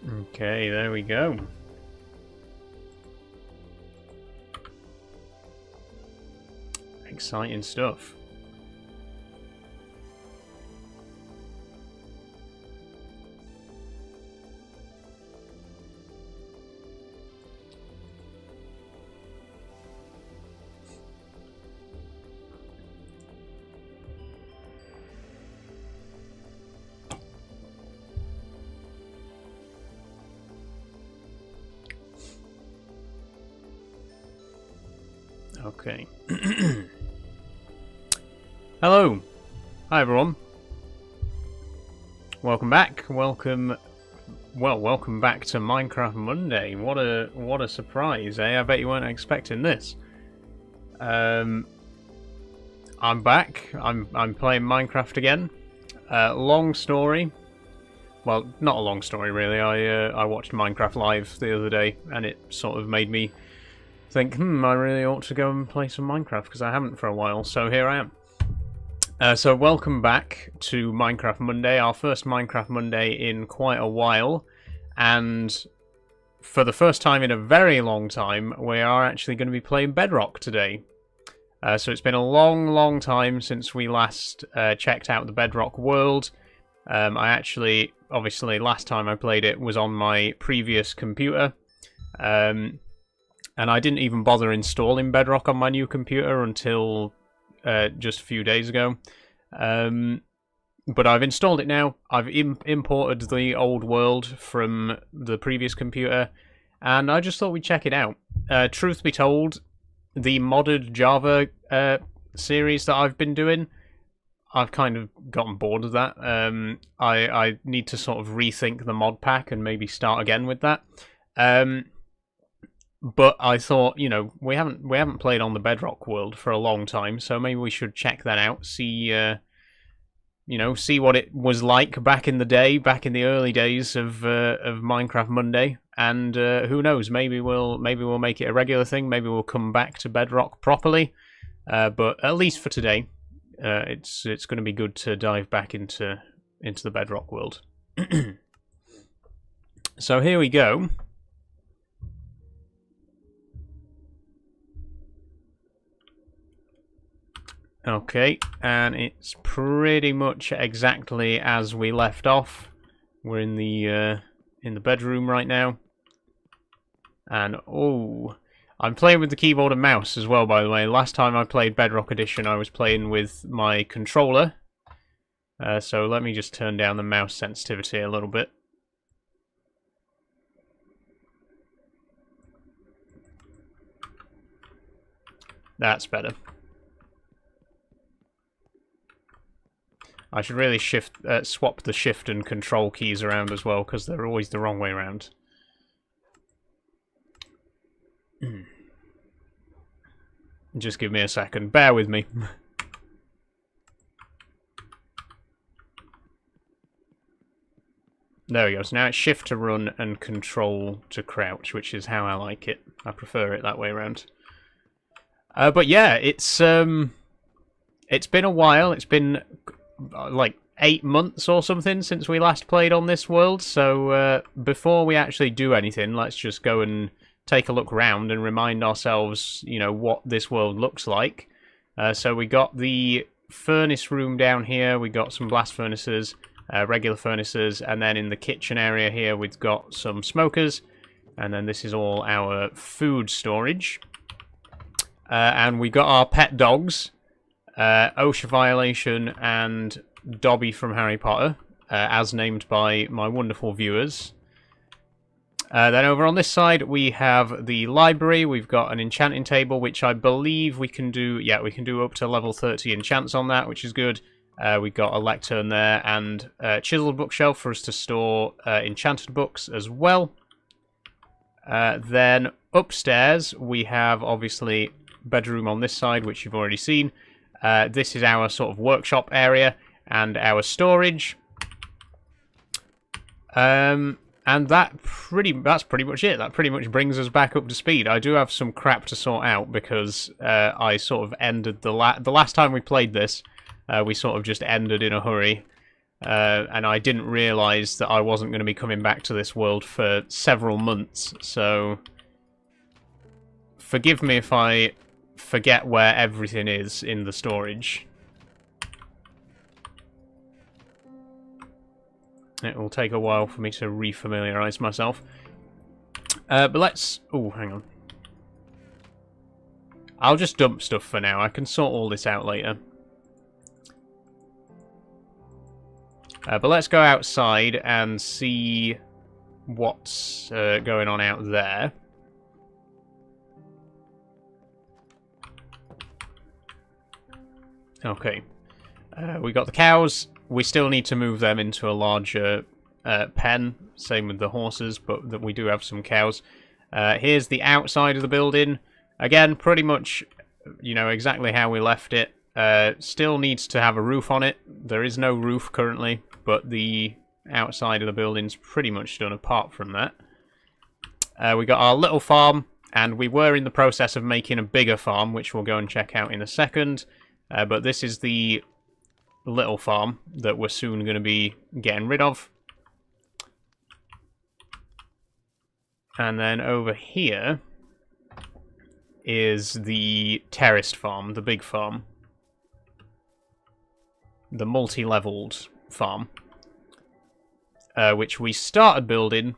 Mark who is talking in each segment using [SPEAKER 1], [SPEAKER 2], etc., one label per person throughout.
[SPEAKER 1] Okay, there we go. Exciting stuff. Okay. Hello. Hi everyone. Welcome back. Welcome back to Minecraft Monday. What a surprise, eh? I bet you weren't expecting this. I'm back. I'm playing Minecraft again. Long story. Well, not a long story really. I watched Minecraft Live the other day and it sort of made me think, I really ought to go and play some Minecraft because I haven't for a while, so here I am. So welcome back to Minecraft Monday, our first Minecraft Monday in quite a while, and for the first time in a very long time, we are actually going to be playing Bedrock today. So it's been a long time since we last checked out the Bedrock world. Obviously, last time I played it was on my previous computer. And I didn't even bother installing Bedrock on my new computer until just a few days ago. But I've installed it now. I've imported the old world from the previous computer, and I just thought we'd check it out. Truth be told, the modded Java series that I've been doing, I've kind of gotten bored of that. I need to sort of rethink the mod pack and maybe start again with that. But I thought, we haven't played on the Bedrock world for a long time, so maybe we should check that out. See what it was like back in the day, back in the early days of Minecraft Monday. And who knows? Maybe we'll make it a regular thing. Maybe we'll come back to Bedrock properly. But at least for today, it's going to be good to dive back into the Bedrock world. So here we go. Okay, and it's pretty much exactly as we left off. We're in the bedroom right now, and I'm playing with the keyboard and mouse as well. By the way, last time I played Bedrock Edition, I was playing with my controller. So let me just turn down the mouse sensitivity a little bit. That's better. I should really swap the shift and control keys around as well, because they're always the wrong way around. Just give me a second. Bear with me. There we go. So now it's shift to run and control to crouch, which is how I like it. I prefer it that way around. But yeah, it's been a while. It's been like 8 months or something since we last played on this world, so before we actually do anything, let's just go and take a look around and remind ourselves, what this world looks like. So we got the furnace room down here, we got some blast furnaces, regular furnaces, and then in the kitchen area here we've got some smokers, and then this is all our food storage. And we got our pet dogs, OSHA violation and Dobby from Harry Potter, as named by my wonderful viewers. Then over on this side we have the library. We've got an enchanting table, which I believe we can do. Yeah, we can do up to level 30 enchants on that, which is good. We've got a lectern there and a chiseled bookshelf for us to store enchanted books as well. Then upstairs we have obviously bedroom on this side, which you've already seen. This is our sort of workshop area and our storage. And that's pretty much it. That pretty much brings us back up to speed. I do have some crap to sort out because I sort of ended the last time we played this. We sort of just ended in a hurry. and I didn't realise that I wasn't going to be coming back to this world for several months, so forgive me if I forget where everything is in the storage. It will take a while for me to refamiliarise myself. But let's... Oh, hang on. I'll just dump stuff for now. I can sort all this out later. But let's go outside and see what's going on out there. Okay. We got the cows. We still need to move them into a larger pen. Same with the horses, but we do have some cows. Here's the outside of the building. Again, pretty much, you know, exactly how we left it. Still needs to have a roof on it. There is no roof currently, but the outside of the building's pretty much done apart from that. We got our little farm, and we were in the process of making a bigger farm, which we'll go and check out in a second. But this is the little farm that we're soon going to be getting rid of. And then over here is the terraced farm, the big farm. The multi-leveled farm. Which we started building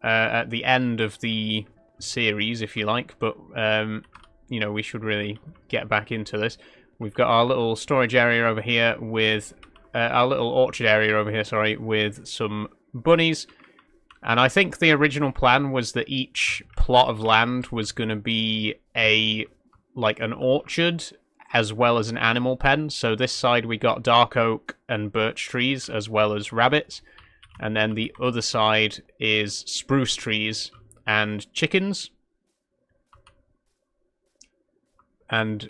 [SPEAKER 1] at the end of the series, if you like. But, you know, we should really get back into this. We've got our little storage area over here with... our little orchard area over here, sorry, with some bunnies. And I think the original plan was that each plot of land was going to be like an orchard as well as an animal pen. So this side we got dark oak and birch trees as well as rabbits. And then the other side is spruce trees and chickens. And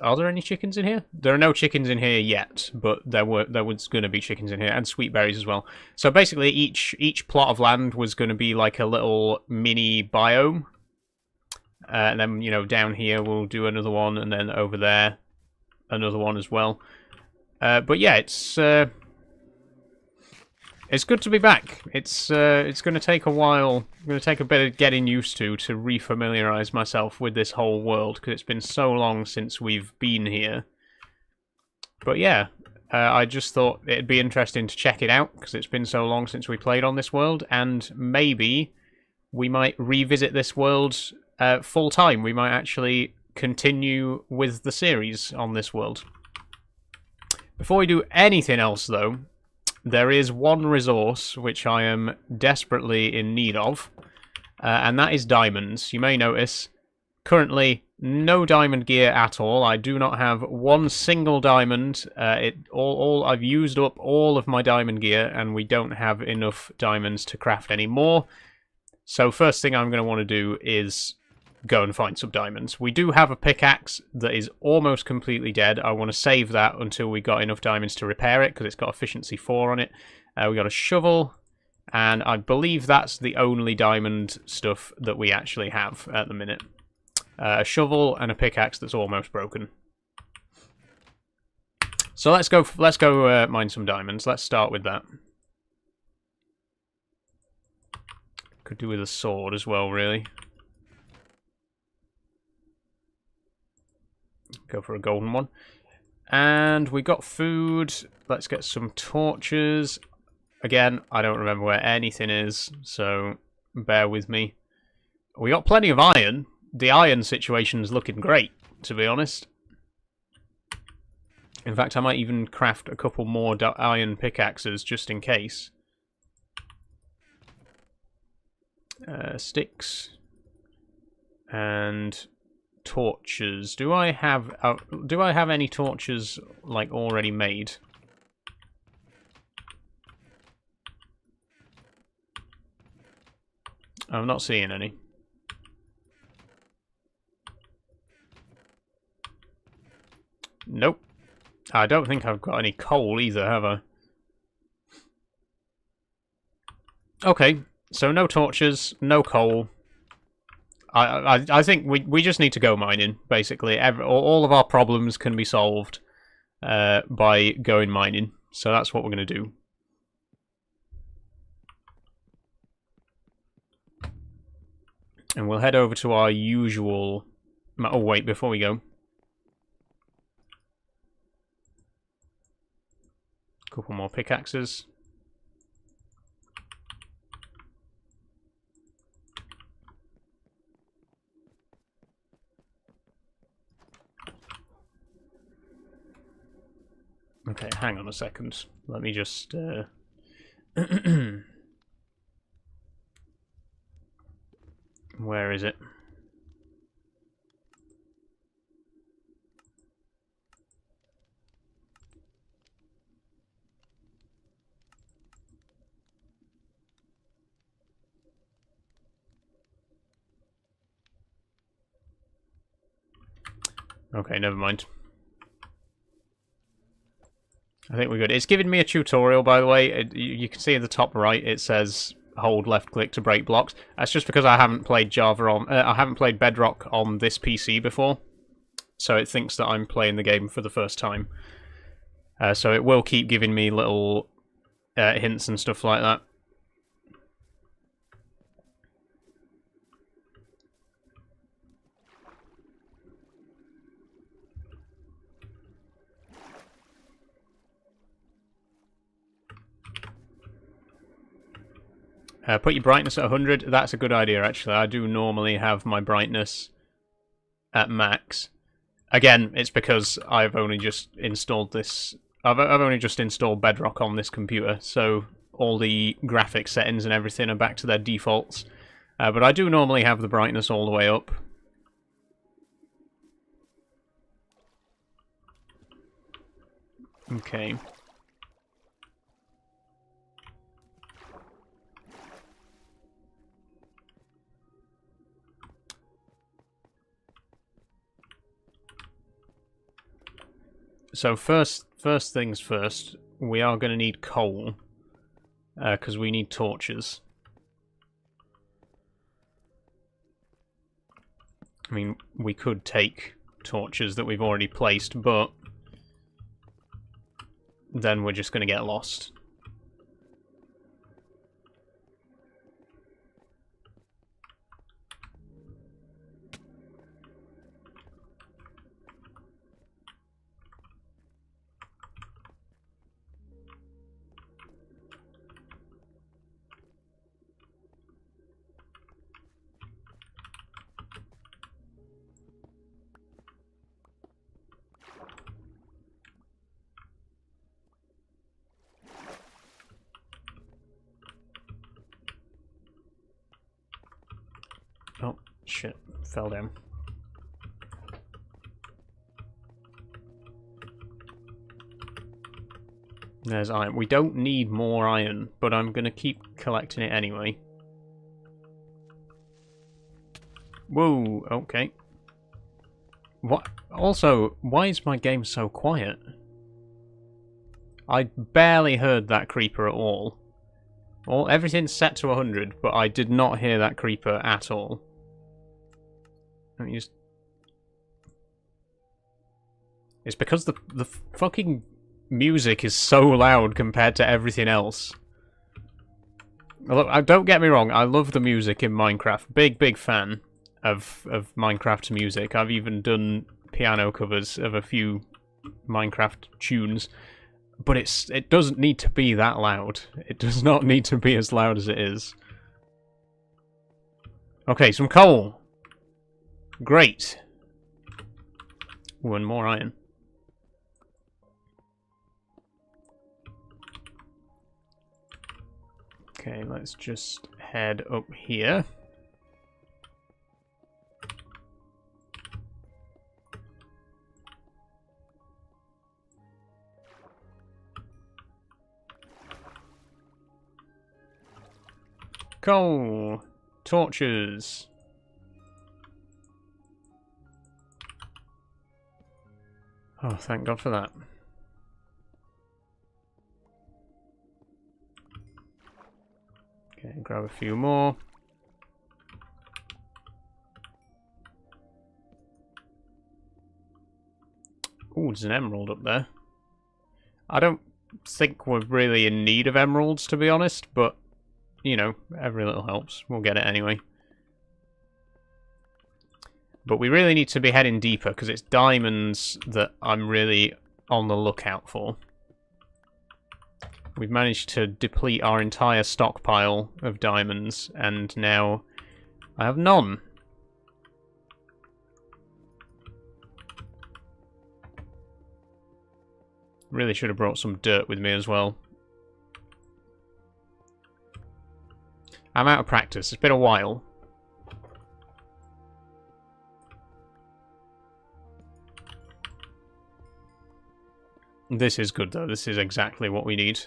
[SPEAKER 1] are there any chickens in here? There are no chickens in here yet, but there was going to be chickens in here, and sweet berries as well. So basically, each plot of land was going to be like a little mini biome. And then, you know, down here we'll do another one, and then over there another one as well. But yeah, it's good to be back. It's going to take a while. It's going to take a bit of getting used to refamiliarize myself with this whole world, because it's been so long since we've been here. But yeah, I just thought it'd be interesting to check it out, because it's been so long since we played on this world, and maybe we might revisit this world full time. We might actually continue with the series on this world. Before we do anything else, though, there is one resource which I am desperately in need of, and that is diamonds. You may notice, currently, no diamond gear at all. I do not have one single diamond. I've used up all of my diamond gear, and we don't have enough diamonds to craft any more. So first thing I'm going to want to do is go and find some diamonds. We do have a pickaxe that is almost completely dead. I want to save that until we got enough diamonds to repair it, because it's got efficiency 4 on it. We got a shovel, and I believe that's the only diamond stuff that we actually have at the minute. A shovel and a pickaxe that's almost broken. So let's go mine some diamonds. Let's start with that. Could do with a sword as well, really. Go for a golden one. And we got food. Let's get some torches. Again, I don't remember where anything is, so bear with me. We got plenty of iron. The iron situation's looking great, to be honest. In fact, I might even craft a couple more iron pickaxes just in case. Sticks. And torches. Do I have any torches like already made? I'm not seeing any. Nope. I don't think I've got any coal either, have I? Okay, so no torches, no coal. I think we just need to go mining, basically. All of our problems can be solved by going mining. So that's what we're going to do. And we'll head over to our usual... Oh, wait, before we go. A couple more pickaxes. Okay, hang on a second. Let me just... Where is it? Okay, never mind. I think we're good. It's giving me a tutorial, by the way. You can see in the top right it says hold left click to break blocks. That's just because I haven't played Java on. I haven't played Bedrock on this PC before, so it thinks that I'm playing the game for the first time. So it will keep giving me little hints and stuff like that. Put your brightness at 100. That's a good idea, actually. I do normally have my brightness at max. Again, it's because I've only just installed this. I've only just installed Bedrock on this computer, so all the graphics settings and everything are back to their defaults. But I do normally have the brightness all the way up. Okay. So first things first, we are going to need coal, because we need torches. I mean, we could take torches that we've already placed, but then we're just going to get lost. Oh, shit. Fell down. There's iron. We don't need more iron, but I'm going to keep collecting it anyway. Whoa, okay. What? Also, why is my game so quiet? I barely heard that creeper at all. Well, everything's set to 100, but I did not hear that creeper at all. Let me just... It's because the fucking music is so loud compared to everything else. Look, don't get me wrong, I love the music in Minecraft. Big fan of Minecraft music. I've even done piano covers of a few Minecraft tunes. But it doesn't need to be that loud. It does not need to be as loud as it is. Okay, some coal. Great. Ooh, and more iron. Okay, let's just head up here. Coal. Torches. Oh, thank God for that. Okay, grab a few more. Ooh, there's an emerald up there. I don't think we're really in need of emeralds, to be honest, but, you know, every little helps. We'll get it anyway. But we really need to be heading deeper, because it's diamonds that I'm really on the lookout for. We've managed to deplete our entire stockpile of diamonds, and now I have none. Really should have brought some dirt with me as well. I'm out of practice. It's been a while. This is good, though. This is exactly what we need.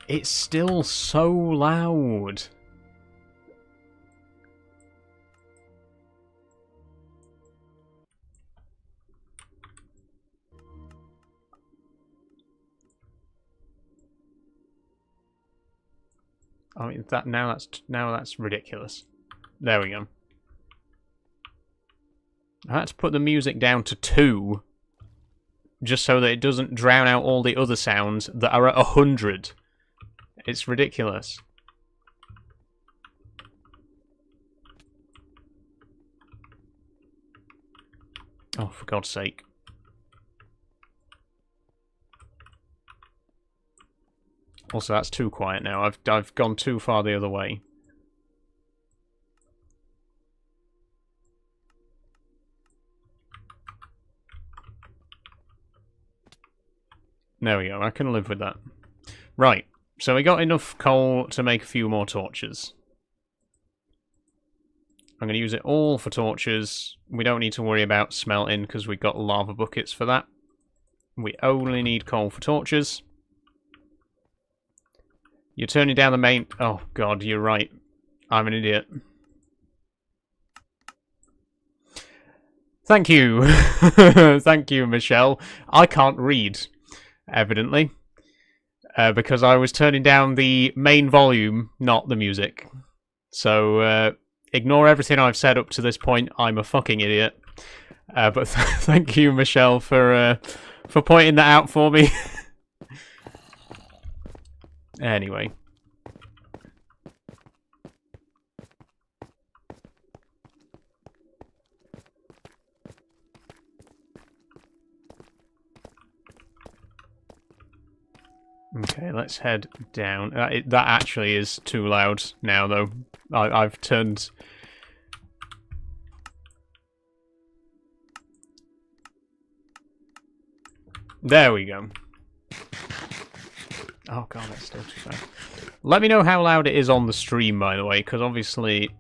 [SPEAKER 1] It's still so loud. I mean, now that's ridiculous. There we go. I had to put the music down to 2, just so that it doesn't drown out all the other sounds that are at 100. It's ridiculous. Oh, for God's sake. Also, that's too quiet now. I've gone too far the other way. There we go. I can live with that. Right. So we got enough coal to make a few more torches. I'm going to use it all for torches. We don't need to worry about smelting because we've got lava buckets for that. We only need coal for torches. You're turning down the main... Oh, God, you're right. I'm an idiot. Thank you. Thank you, Michelle. I can't read, evidently. Because I was turning down the main volume, not the music. So, ignore everything I've said up to this point. I'm a fucking idiot. But thank you, Michelle, for pointing that out for me. Anyway. Okay, let's head down. That actually is too loud now, though. I've turned... There we go. Oh god, that's still too loud. Let me know how loud it is on the stream, by the way, because obviously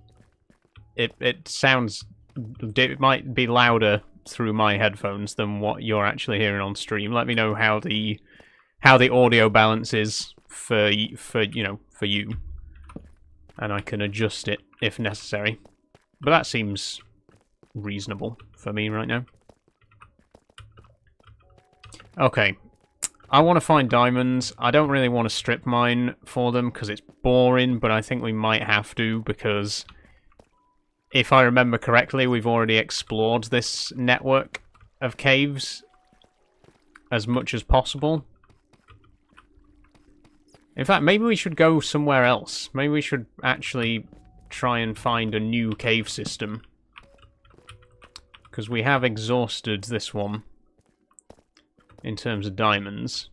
[SPEAKER 1] it sounds... It might be louder through my headphones than what you're actually hearing on stream. Let me know how the audio balance is for you, and I can adjust it if necessary. But that seems reasonable for me right now. Okay. I want to find diamonds. I don't really want to strip mine for them because it's boring, but I think we might have to because if I remember correctly, we've already explored this network of caves as much as possible. In fact, maybe we should go somewhere else. Maybe we should actually try and find a new cave system. Because we have exhausted this one. In terms of diamonds.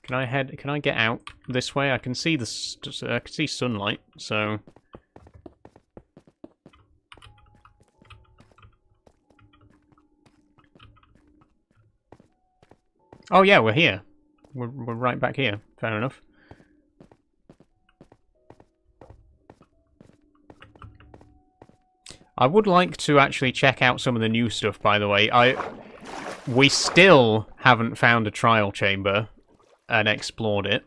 [SPEAKER 1] Can I get out this way? I can see I can see sunlight, so... Oh yeah, we're here. We're right back here. Fair enough. I would like to actually check out some of the new stuff, by the way. We still haven't found a trial chamber and explored it,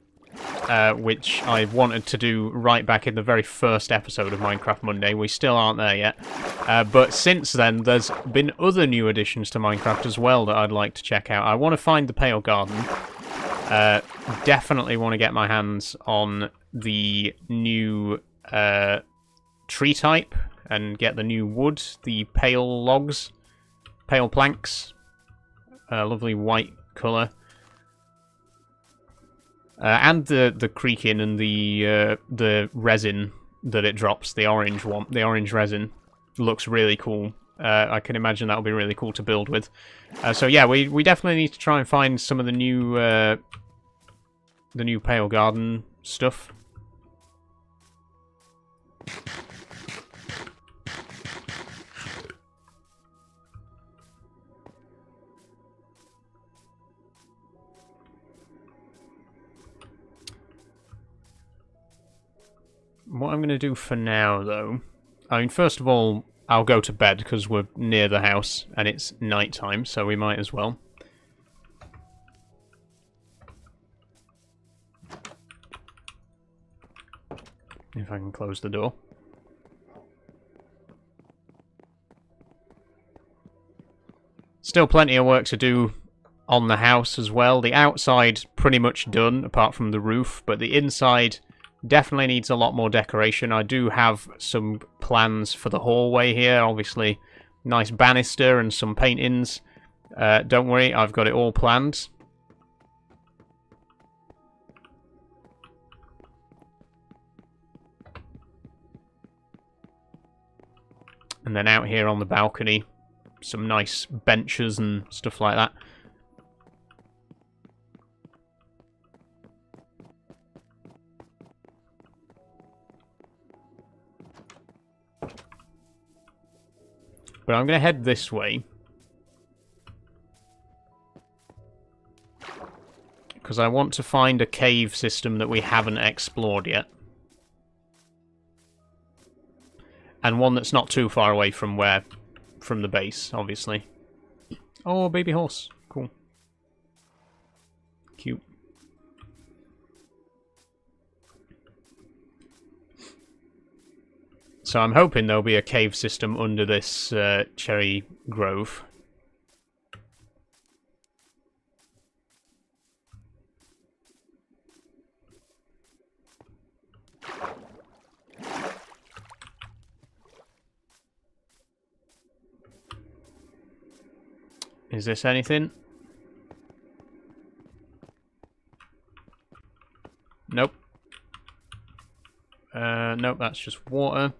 [SPEAKER 1] which I wanted to do right back in the very first episode of Minecraft Monday. We still aren't there yet. But since then, there's been other new additions to Minecraft as well that I'd like to check out. I want to find the Pale Garden, Definitely want to get my hands on the new tree type and get the new wood, the pale logs, pale planks, lovely white colour, and the creaking and the resin that it drops, the orange one, the orange resin, looks really cool. I can imagine that'll be really cool to build with. So yeah, we definitely need to try and find some of the new Pale Garden stuff. What I'm going to do for now, though, I mean, first of all, I'll go to bed because we're near the house and it's night time, so we might as well. If I can close the door. Still plenty of work to do on the house as well. The outside's pretty much done, apart from the roof, but the inside definitely needs a lot more decoration. I do have some plans for the hallway here, obviously. Nice banister and some paintings. Don't worry, I've got it all planned. And then out here on the balcony, some nice benches and stuff like that. But I'm going to head this way. Because I want to find a cave system that we haven't explored yet. And one that's not too far away from the base, obviously. Oh, a baby horse. Cool. Cute. So I'm hoping there'll be a cave system under this cherry grove. Is this anything? Nope. Nope, that's just water.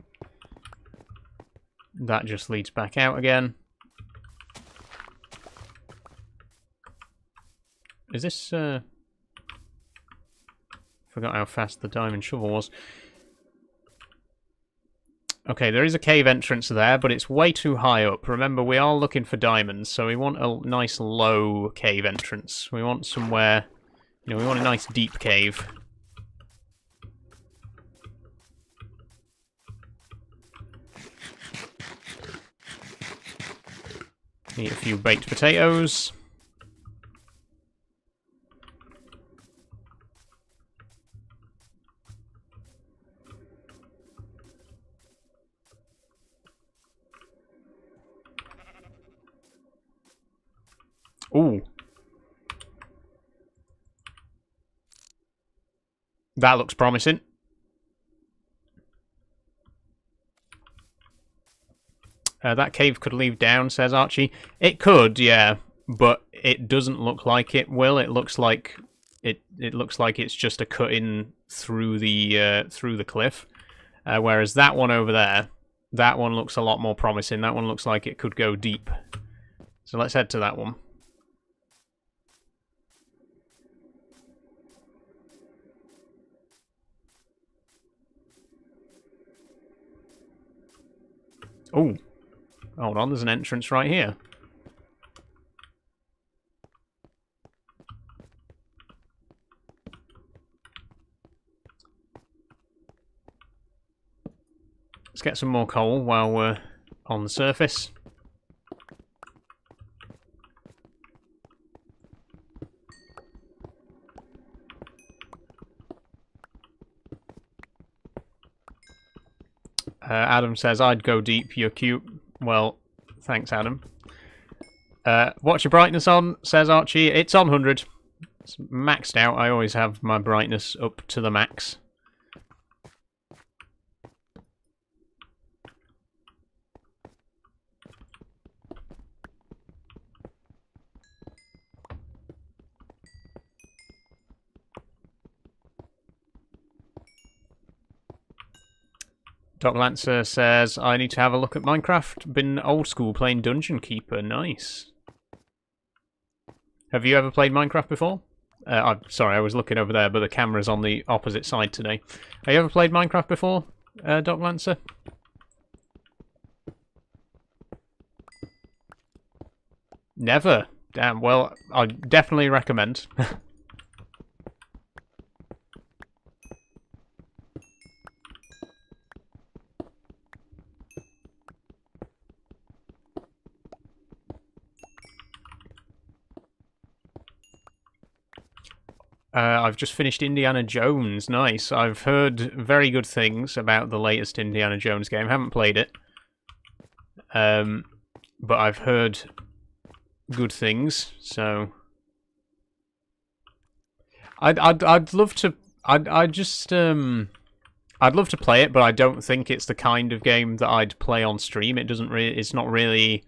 [SPEAKER 1] That just leads back out again. Is this, forgot how fast the diamond shovel was. Okay, there is a cave entrance there, but it's way too high up. Remember, we are looking for diamonds, so we want a nice low cave entrance. We want somewhere, you know, we want a nice deep cave. Eat a few baked potatoes. Ooh. That looks promising. That cave could lead down, says Archie. It could, yeah, but it doesn't look like it will. It looks like it looks like it's just a cut in through the cliff. Whereas that one over there, that one looks a lot more promising. That one looks like it could go deep. So let's head to that one. Oh. Hold on, there's an entrance right here. Let's get some more coal while we're on the surface. Adam says, I'd go deep, you're cute. Well, thanks, Adam. What's your brightness on? Says Archie. It's on 100. It's maxed out. I always have my brightness up to the max. Doc Lancer says, I need to have a look at Minecraft. Been old school playing Dungeon Keeper. Nice. Have you ever played Minecraft before? I'm sorry, I was looking over there, but the camera's on the opposite side today. Have you ever played Minecraft before, Doc Lancer? Never. Damn, well, I definitely recommend. I've just finished Indiana Jones. Nice. I've heard very good things about the latest Indiana Jones game. Haven't played it. But I've heard good things, so I'd love to I'd love to play it, but I don't think it's the kind of game that I'd play on stream. It's not really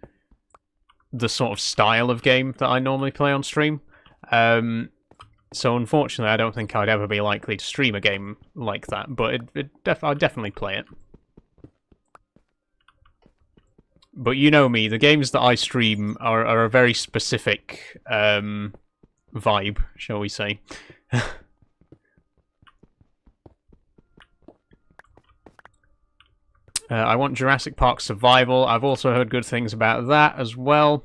[SPEAKER 1] the sort of style of game that I normally play on stream. So unfortunately, I don't think I'd ever be likely to stream a game like that, but I'd definitely play it. But you know me, the games that I stream are a very specific vibe, shall we say. I want Jurassic Park Survival. I've also heard good things about that as well.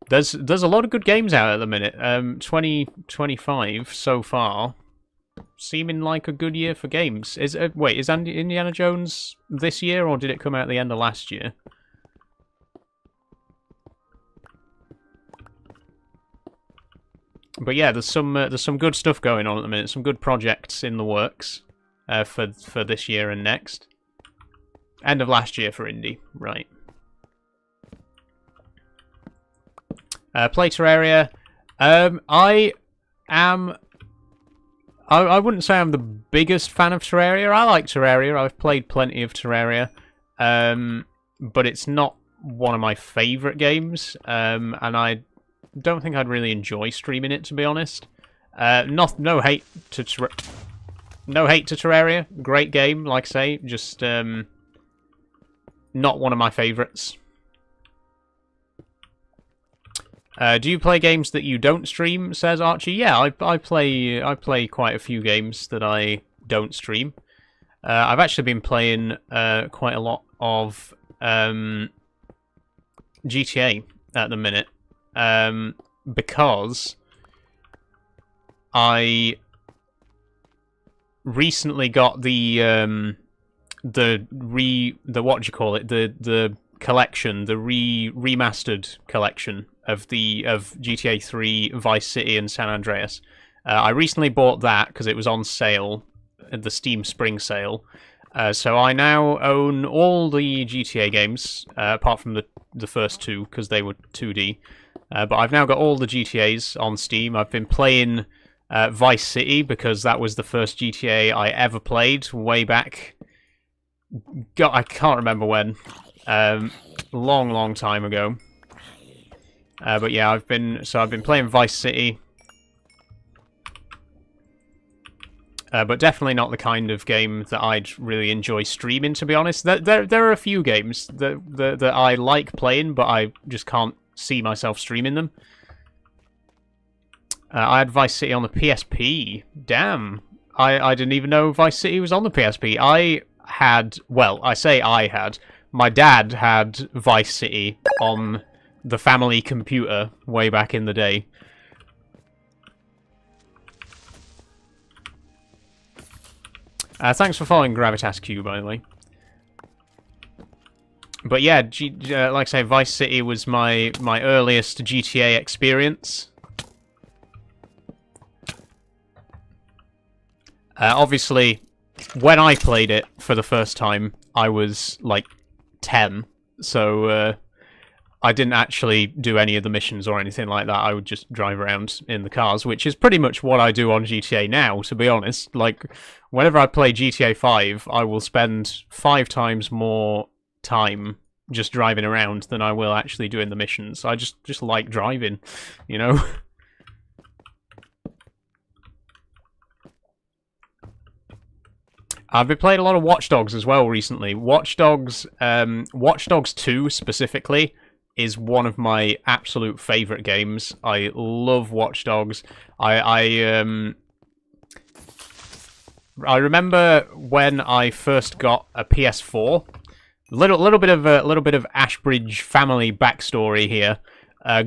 [SPEAKER 1] There's a lot of good games out at the minute. 2025 so far, seeming like a good year for games. Is Indiana Jones this year, or did it come out at the end of last year? But yeah, there's some good stuff going on at the minute. Some good projects in the works for this year and next. End of last year for indie, right? Play Terraria. I wouldn't say I'm the biggest fan of Terraria. I like Terraria. I've played plenty of Terraria. But it's not one of my favourite games. And I don't think I'd really enjoy streaming it, to be honest. No hate to Terraria. Great game, like I say. Just not one of my favourites. Do you play games that you don't stream? Says Archie. Yeah, I play quite a few games that I don't stream. I've actually been playing quite a lot of GTA at the minute because I recently got the collection, the remastered collection of GTA 3, Vice City, and San Andreas. I recently bought that because it was on sale at the Steam Spring Sale. So I now own all the GTA games, apart from the first two, because they were 2D. But I've now got all the GTAs on Steam. I've been playing Vice City because that was the first GTA I ever played way back. God, I can't remember when. Long time ago. But yeah, I've been playing Vice City. But definitely not the kind of game that I'd really enjoy streaming, to be honest. There are a few games that I like playing, but I just can't see myself streaming them. I had Vice City on the PSP. Damn. I didn't even know Vice City was on the PSP. My dad had Vice City on the family computer way back in the day. Thanks for following Gravitas Q, by the way. But yeah, like I say, Vice City was my earliest GTA experience. Obviously, when I played it for the first time, I was like 10, so I didn't actually do any of the missions or anything like that. I would just drive around in the cars, which is pretty much what I do on GTA now, to be honest. Like, whenever I play GTA 5, I will spend 5 times more time just driving around than I will actually doing the missions. I just like driving, you know? I've been playing a lot of Watch Dogs as well recently. Watch Dogs 2 specifically is one of my absolute favourite games. I love Watch Dogs. I remember when I first got a PS4. Little bit of Ashbridge family backstory here.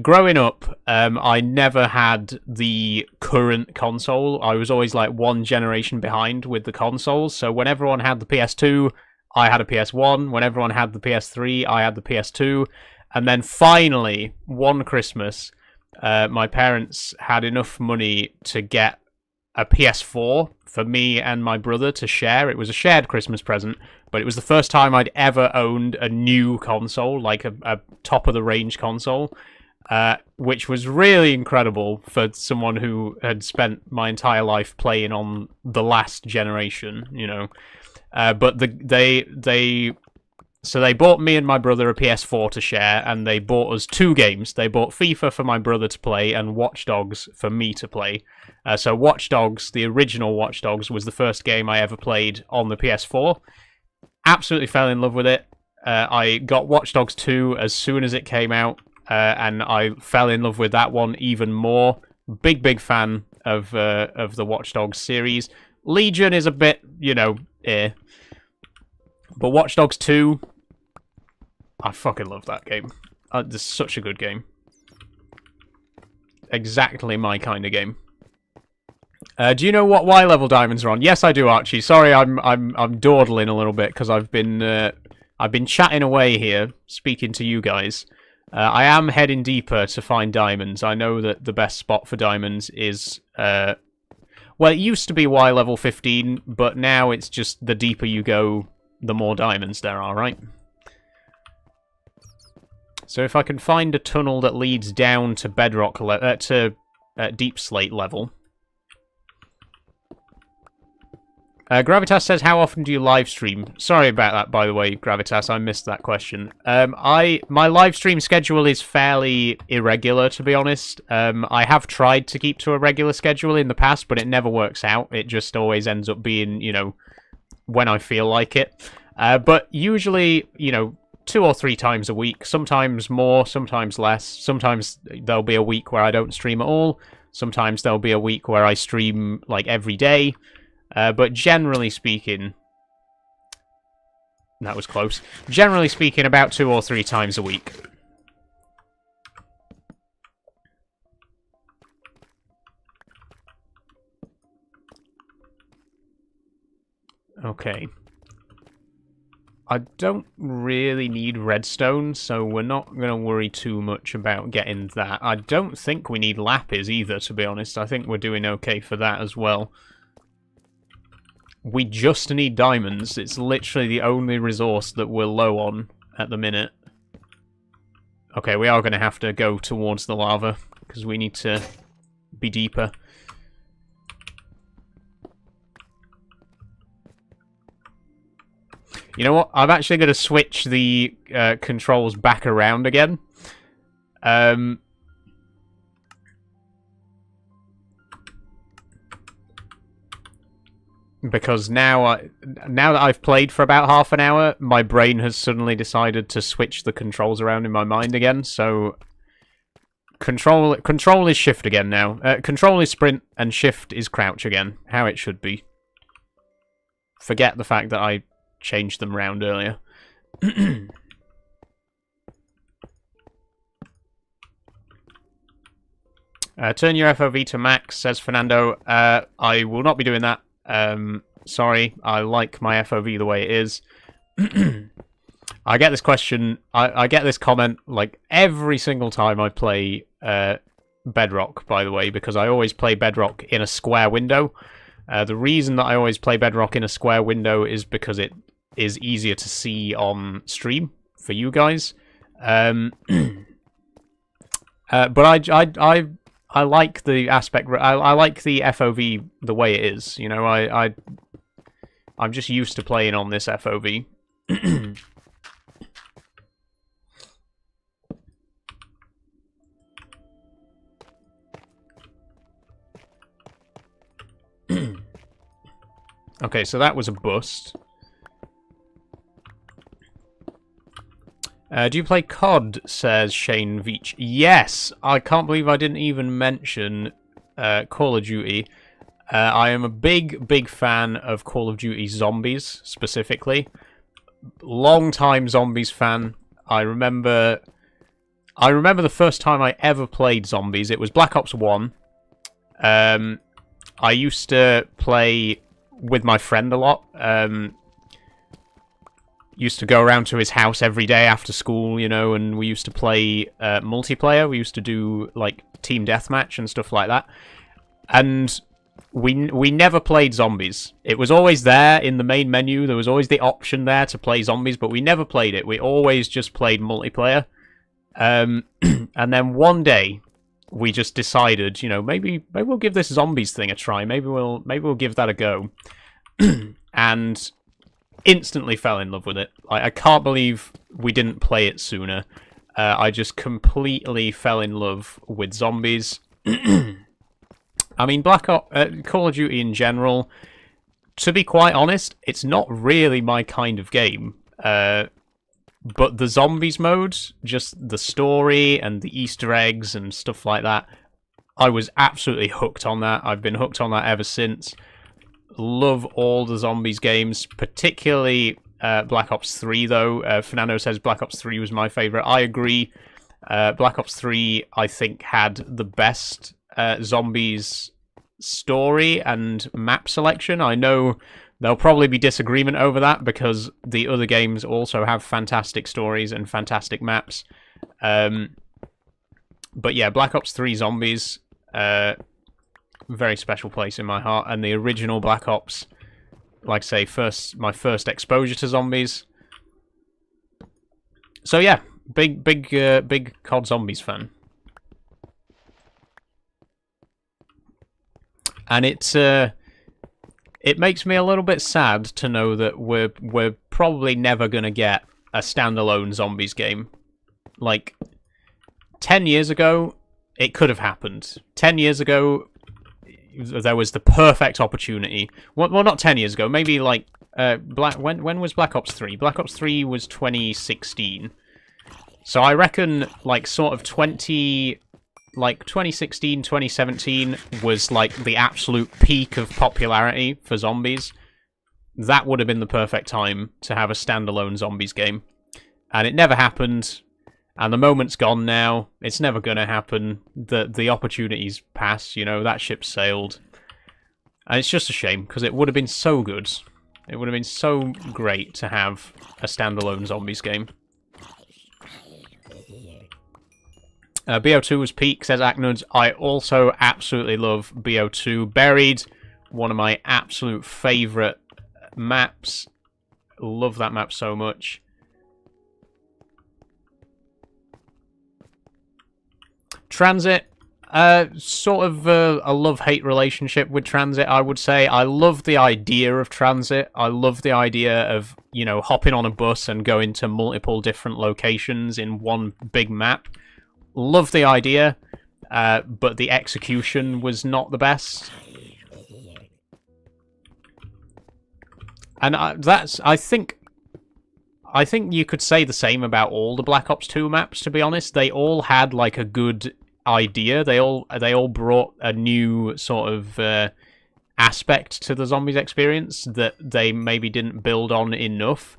[SPEAKER 1] Growing up, I never had the current console. I was always like one generation behind with the consoles. So when everyone had the PS2, I had a PS1. When everyone had the PS3, I had the PS2. And then finally, one Christmas, my parents had enough money to get a PS4 for me and my brother to share. It was a shared Christmas present, but it was the first time I'd ever owned a new console, like a top-of-the-range console. Which was really incredible for someone who had spent my entire life playing on the last generation, you know. But they bought me and my brother a PS4 to share, and they bought us 2 games. They bought FIFA for my brother to play and Watch Dogs for me to play. So Watch Dogs, the original Watch Dogs, was the first game I ever played on the PS4. Absolutely fell in love with it. I got Watch Dogs 2 as soon as it came out. And I fell in love with that one even more. Big fan of the Watch Dogs series. Legion is a bit, you know, but Watch Dogs 2, I fucking love that game. It's such a good game. Exactly my kind of game. Do you know what Y level diamonds are on? Yes, I do, Archie. Sorry, I'm dawdling a little bit because I've been chatting away here, speaking to you guys. I am heading deeper to find diamonds. I know that the best spot for diamonds is... well, it used to be Y level 15, but now it's just the deeper you go, the more diamonds there are, right? So if I can find a tunnel that leads down to bedrock deep slate level... Gravitas says, how often do you live stream? Sorry about that, by the way, Gravitas. I missed that question. My live stream schedule is fairly irregular, to be honest. I have tried to keep to a regular schedule in the past, but it never works out. It just always ends up being, you know, when I feel like it. But usually, you know, 2 or 3 times a week. Sometimes more, sometimes less. Sometimes there'll be a week where I don't stream at all. Sometimes there'll be a week where I stream, like, every day. But generally speaking, that was close. Generally speaking, about 2 or 3 times a week. Okay. I don't really need redstone, so we're not going to worry too much about getting that. I don't think we need lapis either, to be honest. I think we're doing okay for that as well. We just need diamonds. It's literally the only resource that we're low on at the minute. Okay, we are going to have to go towards the lava, because we need to be deeper. You know what? I'm actually going to switch the controls back around again. Because now that I've played for about half an hour, my brain has suddenly decided to switch the controls around in my mind again. So control is shift again now. Control is sprint and shift is crouch again. How it should be. Forget the fact that I changed them round earlier. Turn your FOV to max, says Fernando. I will not be doing that. Sorry, I like my FOV the way it is. I get this question, I get this comment, like, every single time I play Bedrock, by the way, because I always play Bedrock in a square window. The reason that I always play Bedrock in a square window is because it is easier to see on stream for you guys. But I like the aspect. I like the FOV the way it is. You know, I'm just used to playing on this FOV. Okay, so that was a bust. Do you play COD, says Shane Veach. Yes! I can't believe I didn't even mention Call of Duty. I am a big fan of Call of Duty Zombies, specifically. Long-time Zombies fan. I remember the first time I ever played Zombies. It was Black Ops 1. I used to play with my friend a lot. Used to go around to his house every day after school, you know, and we used to play multiplayer. We used to do, like, team deathmatch and stuff like that. And we never played Zombies. It was always there in the main menu. There was always the option there to play Zombies, but we never played it. We always just played multiplayer. And then one day, we just decided, you know, maybe we'll give this Zombies thing a try. Maybe we'll give that a go. And instantly fell in love with it. I can't believe we didn't play it sooner. I just completely fell in love with Zombies. I mean, Call of Duty in general, to be quite honest, it's not really my kind of game. But the Zombies mode, just the story and the Easter eggs and stuff like that, I was absolutely hooked on that. I've been hooked on that ever since. Love all the Zombies games, particularly Black Ops 3, though. Fernando says Black Ops 3 was my favourite. I agree. Black Ops 3, I think, had the best Zombies story and map selection. I know there'll probably be disagreement over that, because the other games also have fantastic stories and fantastic maps. But yeah, Black Ops 3 Zombies... very special place in my heart, and the original Black Ops, like I say, my first exposure to Zombies. So yeah, big COD Zombies fan, and it makes me a little bit sad to know that we're probably never gonna get a standalone Zombies game. Like 10 years ago, it could have happened. 10 years ago, there was the perfect opportunity. Well, not 10 years ago. Maybe like when was Black Ops 3? Black Ops 3 was 2016. So I reckon like sort of 2016, 2017 was like the absolute peak of popularity for Zombies. That would have been the perfect time to have a standalone Zombies game. And it never happened. And the moment's gone now. It's never going to happen. The opportunity's passed, you know, that ship sailed. And it's just a shame, because it would have been so good. It would have been so great to have a standalone Zombies game. BO2 was peak, says Acknuds. I also absolutely love BO2. Buried, one of my absolute favourite maps. Love that map so much. Transit, sort of a love-hate relationship with Transit, I would say. I love the idea of Transit. I love the idea of, you know, hopping on a bus and going to multiple different locations in one big map. Love the idea, but the execution was not the best. And I think you could say the same about all the Black Ops 2 maps, to be honest. They all had like a good idea. They all brought a new sort of aspect to the Zombies experience that they maybe didn't build on enough.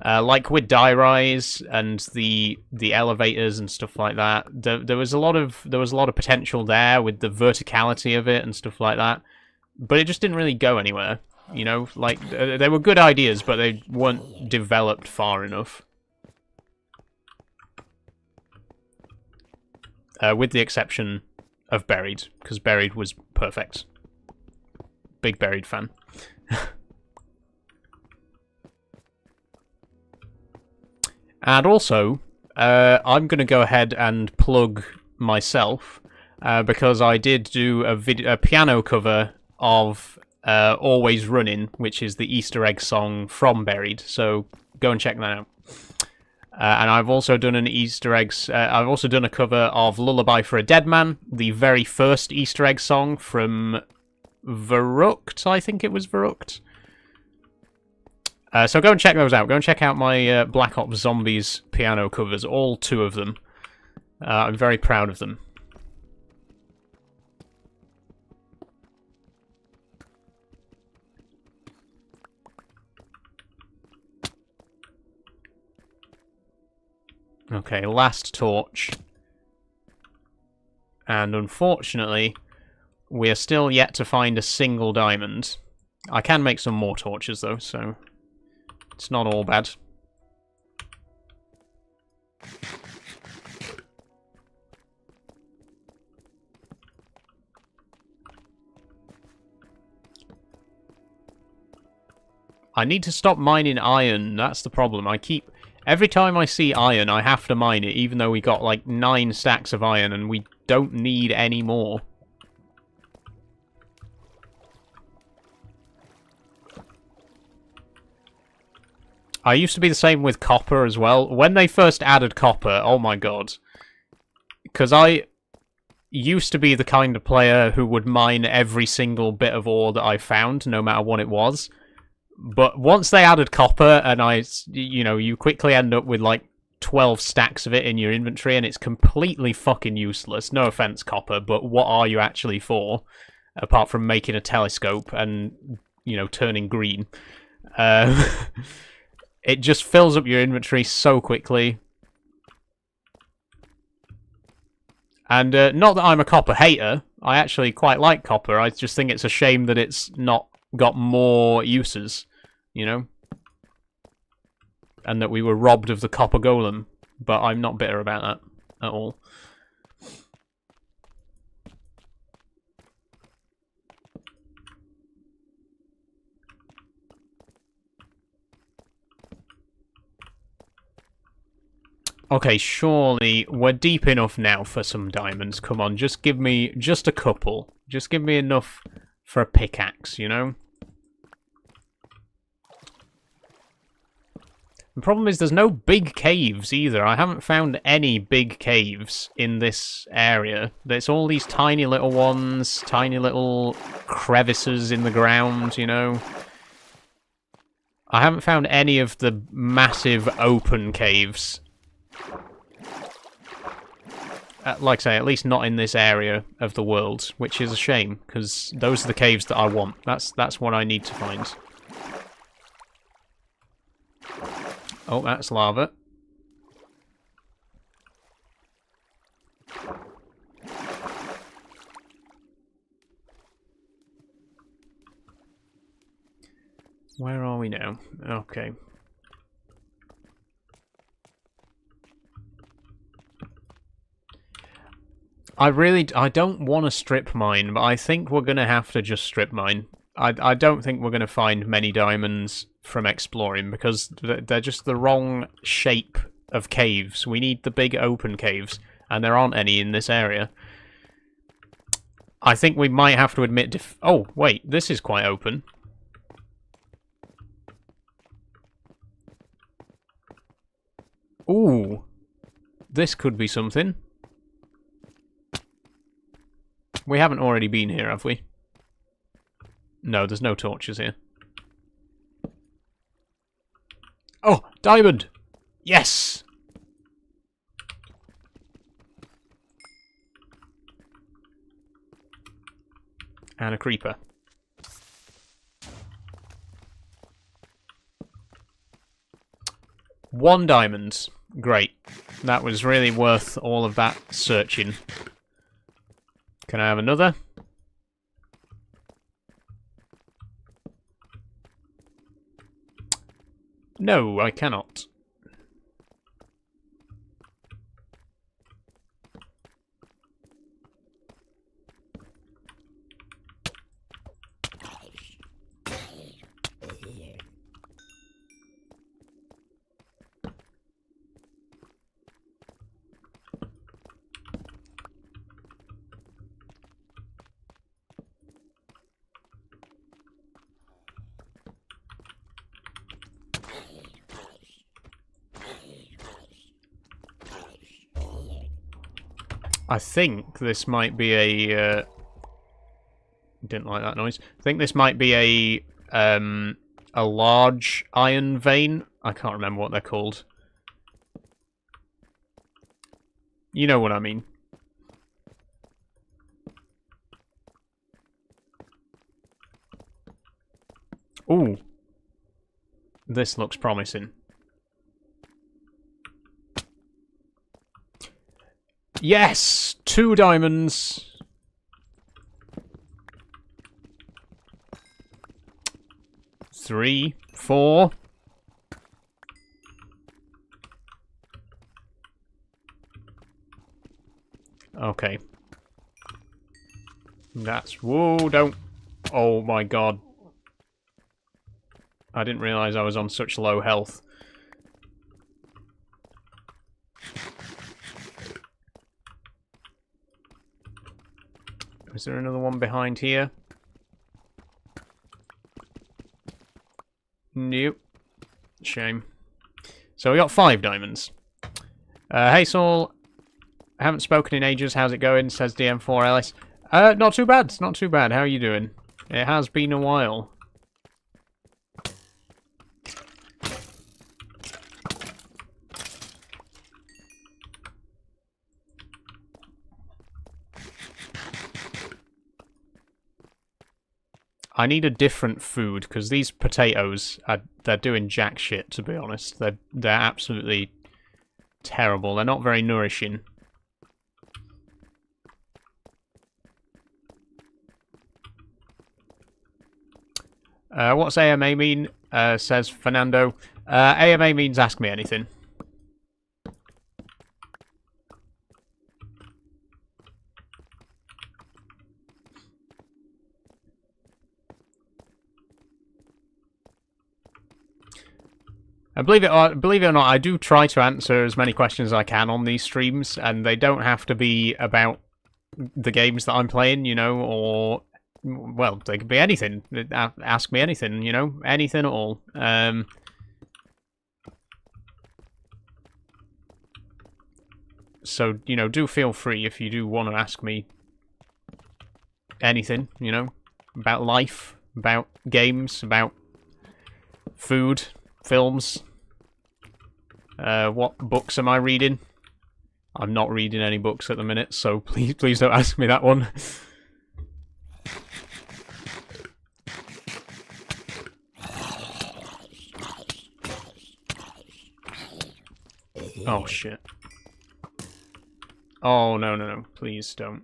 [SPEAKER 1] Like with Die Rise and the elevators and stuff like that. There was a lot of potential there with the verticality of it and stuff like that. But it just didn't really go anywhere. You know, like they were good ideas, but they weren't developed far enough. With the exception of Buried, because Buried was perfect. Big Buried fan. And also, I'm going to go ahead and plug myself, because I did do a piano cover of Always Running, which is the Easter egg song from Buried, so go and check that out. And I've also done an I've also done a cover of Lullaby for a Dead Man, the very first Easter egg song from BEDROCK, I think it was BEDROCK. So go and check those out. Go and check out my Black Ops Zombies piano covers, all 2 of them. I'm very proud of them. Okay, last torch. And unfortunately, we are still yet to find a single diamond. I can make some more torches though, so it's not all bad. I need to stop mining iron, that's the problem. Every time I see iron, I have to mine it, even though we got like 9 stacks of iron and we don't need any more. I used to be the same with copper as well. When they first added copper, oh my god. Because I used to be the kind of player who would mine every single bit of ore that I found, no matter what it was. But once they added copper, and you quickly end up with like 12 stacks of it in your inventory, and it's completely fucking useless. No offense, copper, but what are you actually for? Apart from making a telescope and, turning green. It just fills up your inventory so quickly. And not that I'm a copper hater. I actually quite like copper. I just think it's a shame that it's not got more uses, and that we were robbed of the copper golem. But I'm not bitter about that at all. Okay, surely we're deep enough now for some diamonds. Come on, just give me just a couple. Just give me enough for a pickaxe, The problem is there's no big caves either. I haven't found any big caves in this area. There's all these tiny little ones, tiny little crevices in the ground, I haven't found any of the massive open caves. Like I say, at least not in this area of the world, which is a shame, because those are the caves that I want. That's what I need to find. Oh, that's lava. Where are we now? Okay. I don't want to strip mine, but I think we're going to have to just strip mine. I don't think we're going to find many diamonds from exploring, because they're just the wrong shape of caves. We need the big open caves, and there aren't any in this area. I think we might have to admit... Oh, wait, this is quite open. Ooh, this could be something. We haven't already been here, have we? No, there's no torches here. Oh, diamond! Yes! And a creeper. One diamond. Great. That was really worth all of that searching. Can I have another? No, I cannot. I think this might be a... didn't like that noise. I think this might be a large iron vein. I can't remember what they're called. You know what I mean. Ooh. This looks promising. Yes! 2 diamonds! Three, 4. Okay. That's... Whoa, don't... Oh my god. I didn't realise I was on such low health. Is there another one behind here? Nope. Shame. So we got 5 diamonds. Hey Saul, I haven't spoken in ages. How's it going? Says DM4LS. Not too bad. Not too bad. How are you doing? It has been a while. I need a different food, because these potatoes, they're doing jack shit, to be honest. They're absolutely terrible. They're not very nourishing. What's AMA mean? Says Fernando. AMA means ask me anything. Believe it or not, I do try to answer as many questions as I can on these streams, and they don't have to be about the games that I'm playing, you know, or... Well, they could be anything. Ask me anything, you know? Anything at all. So, you know, do feel free if you do want to ask me anything, you know? About life, about games, about food, films. What books am I reading? I'm not reading any books at the minute, so please don't ask me that one. Oh shit. Oh no, please don't.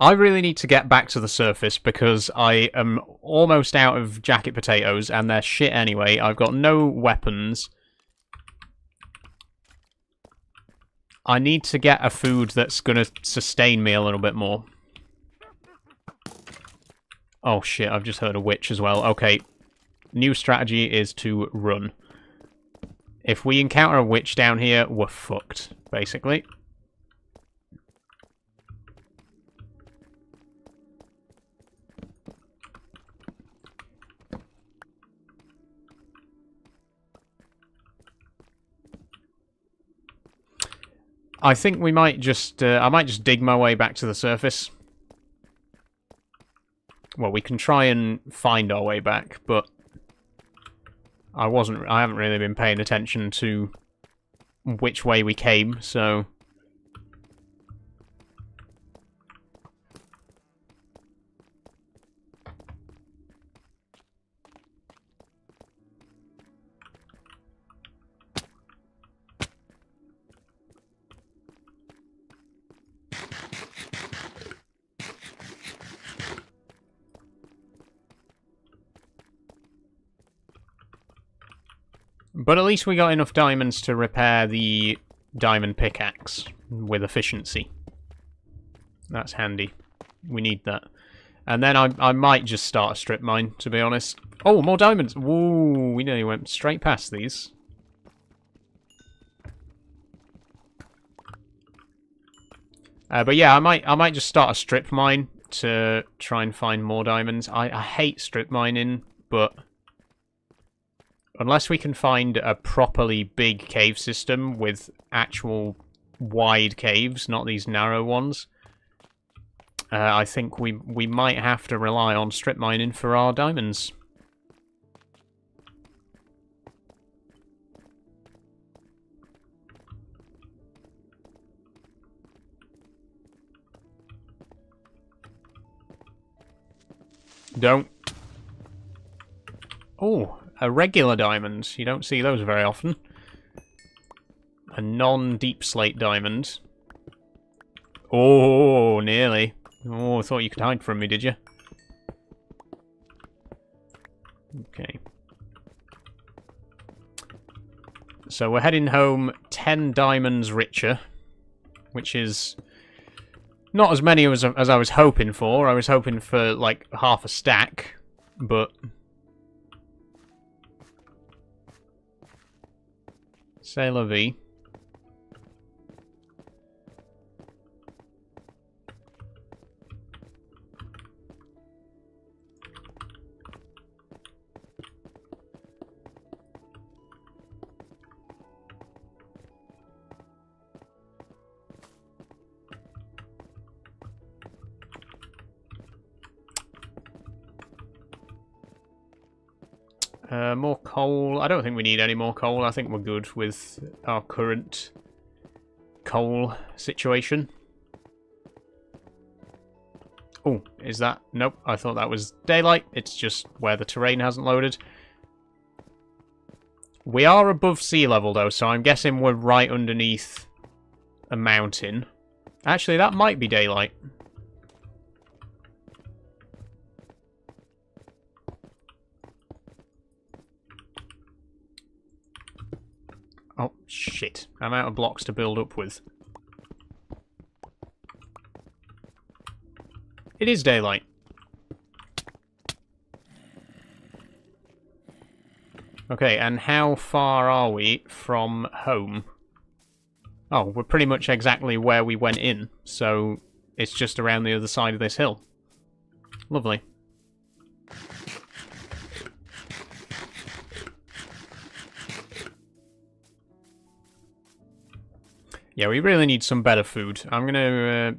[SPEAKER 1] I really need to get back to the surface because I am almost out of jacket potatoes and they're shit anyway. I've got no weapons. I need to get a food that's going to sustain me a little bit more. Oh shit, I've just heard a witch as well. Okay, new strategy is to run. If we encounter a witch down here, we're fucked, basically. I think we might just, I might just dig my way back to the surface. Well, we can try and find our way back, but I haven't really been paying attention to which way we came, so... But at least we got enough diamonds to repair the diamond pickaxe with efficiency. That's handy. We need that. And then I might just start a strip mine, to be honest. Oh, more diamonds! Woo, we nearly went straight past these. But yeah, I might just start a strip mine to try and find more diamonds. I hate strip mining, but... unless we can find a properly big cave system with actual wide caves, not these narrow ones, I think we might have to rely on strip mining for our diamonds. Don't. Oh, a regular diamond. You don't see those very often. A non-deep slate diamond. Oh, nearly. Oh, I thought you could hide from me, did you? Okay. So we're heading home 10 diamonds richer, which is not as many as I was hoping for. I was hoping for, like, half a stack, but... C'est la vie. More coal. I don't think we need any more coal. I think we're good with our current coal situation. Oh, is that... Nope, I thought that was daylight. It's just where the terrain hasn't loaded. We are above sea level, though, so I'm guessing we're right underneath a mountain. Actually, that might be daylight. Oh, shit. I'm out of blocks to build up with. It is daylight. Okay, and how far are we from home? Oh, we're pretty much exactly where we went in, so it's just around the other side of this hill. Lovely. Yeah, we really need some better food. I'm gonna...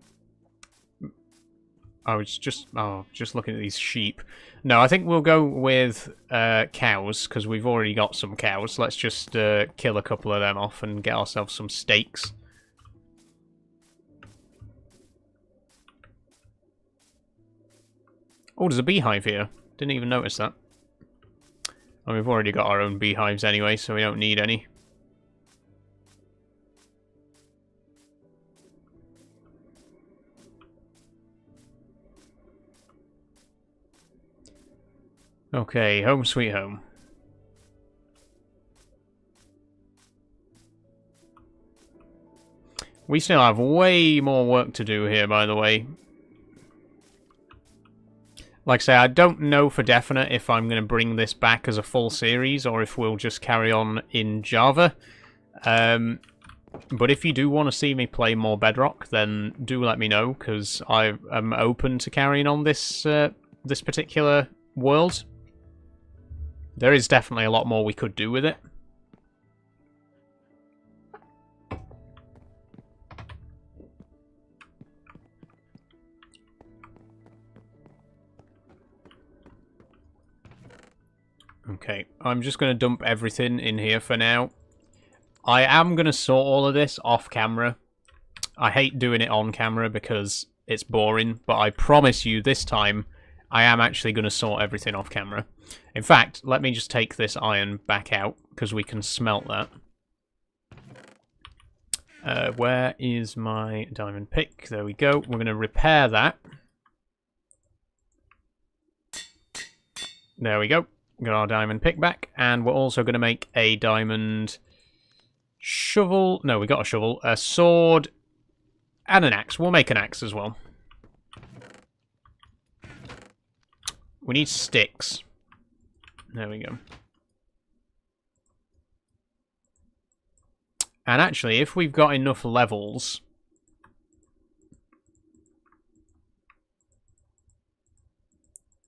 [SPEAKER 1] I was just looking at these sheep. No, I think we'll go with cows, because we've already got some cows. Let's just kill a couple of them off and get ourselves some steaks. Oh, there's a beehive here. Didn't even notice that. And we've already got our own beehives anyway, so we don't need any. Okay, home sweet home. We still have way more work to do here, by the way. Like I say, I don't know for definite if I'm going to bring this back as a full series or if we'll just carry on in Java. But if you do want to see me play more Bedrock, then do let me know, because I am open to carrying on this this particular world. There is definitely a lot more we could do with it. Okay, I'm just going to dump everything in here for now. I am going to sort all of this off camera. I hate doing it on camera because it's boring, but I promise you this time I am actually going to sort everything off camera. In fact, let me just take this iron back out, because we can smelt that. Where is my diamond pick? There we go. We're going to repair that. There we go. Got our diamond pick back, and we're also going to make a diamond shovel. No, we got a shovel, a sword, and an axe. We'll make an axe as well. We need sticks. There we go. And actually, if we've got enough levels...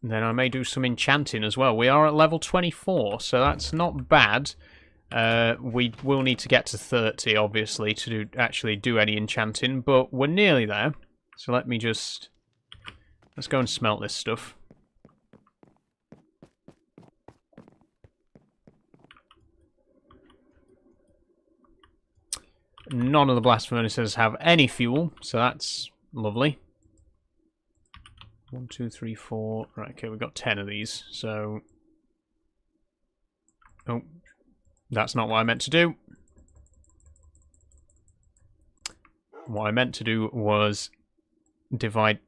[SPEAKER 1] then I may do some enchanting as well. We are at level 24, so that's not bad. We will need to get to 30, obviously, to actually do any enchanting, but we're nearly there. So let me just... let's go and smelt this stuff. None of the blast furnaces have any fuel, so that's lovely. 1, 2, 3, 4. Right, okay, we've got 10 of these, so... oh, that's not what I meant to do. What I meant to do was divide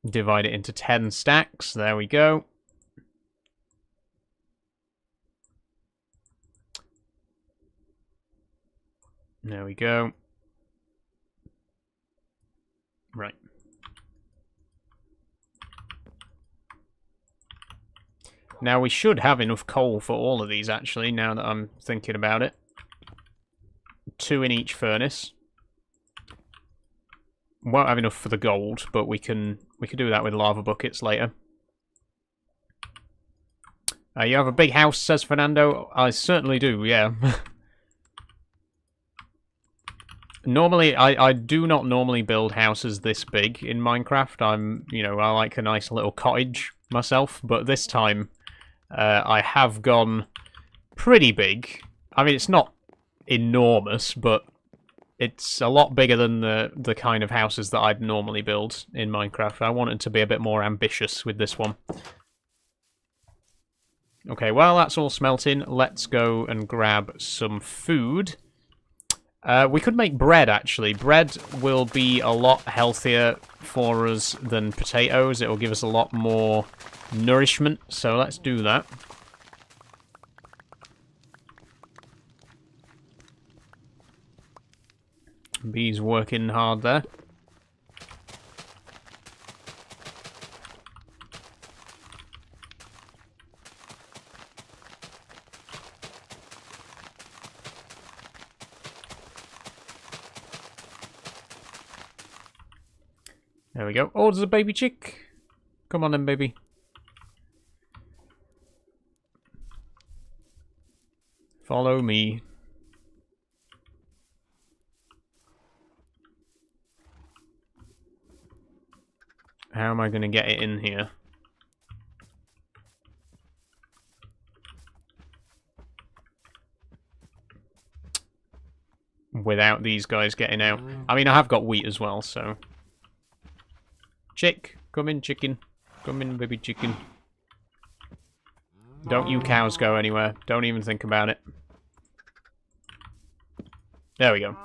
[SPEAKER 1] it into 10 stacks. There we go. There we go. Right. Now we should have enough coal for all of these, actually, now that I'm thinking about it. 2 in each furnace. Won't have enough for the gold, but we can do that with lava buckets later. You have a big house, says Fernando. I certainly do, yeah. Normally, I do not normally build houses this big in Minecraft. I like a nice little cottage myself, but this time I have gone pretty big. I mean, it's not enormous, but it's a lot bigger than the kind of houses that I'd normally build in Minecraft. I wanted to be a bit more ambitious with this one. Okay, well, that's all smelting. Let's go and grab some food. We could make bread, actually. Bread will be a lot healthier for us than potatoes. It will give us a lot more nourishment, so let's do that. Bees working hard there. There we go. Oh, there's a baby chick. Come on then, baby. Follow me. How am I going to get it in here? Without these guys getting out. I mean, I have got wheat as well, so... Chick, come in, chicken. Come in, baby chicken. Don't you cows go anywhere. Don't even think about it. There we go.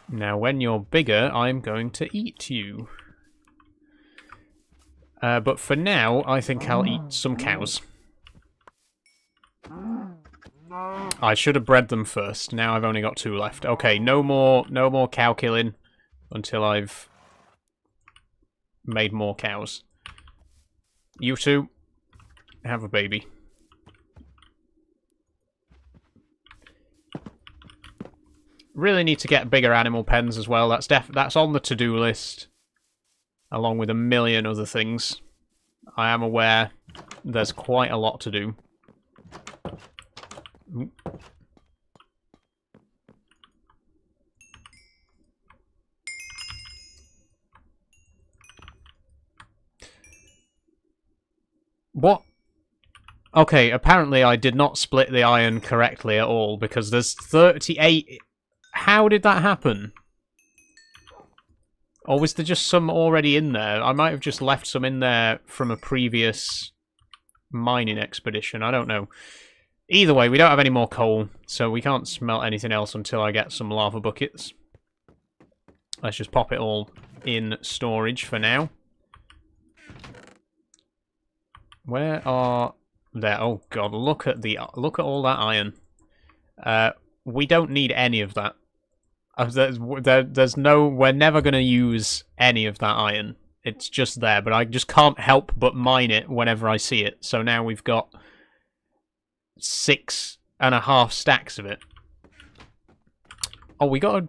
[SPEAKER 1] Now, when you're bigger, I'm going to eat you. But for now, I think I'll eat some cows. I should have bred them first. Now I've only got 2 left. Okay, no more cow killing until I've made more cows. You two, have a baby. Really need to get bigger animal pens as well. That's on the to-do list, along with a million other things. I am aware there's quite a lot to do. What? Okay, apparently I did not split the iron correctly at all, because there's 38... How did that happen? Or was there just some already in there? I might have just left some in there from a previous mining expedition. I don't know. Either way, we don't have any more coal, so we can't smelt anything else until I get some lava buckets. Let's just pop it all in storage for now. Where are... There. Oh god, look at all that iron. We don't need any of that. There's no... We're never going to use any of that iron. It's just there, but I just can't help but mine it whenever I see it. So now we've got 6.5 stacks of it. Oh, we got a...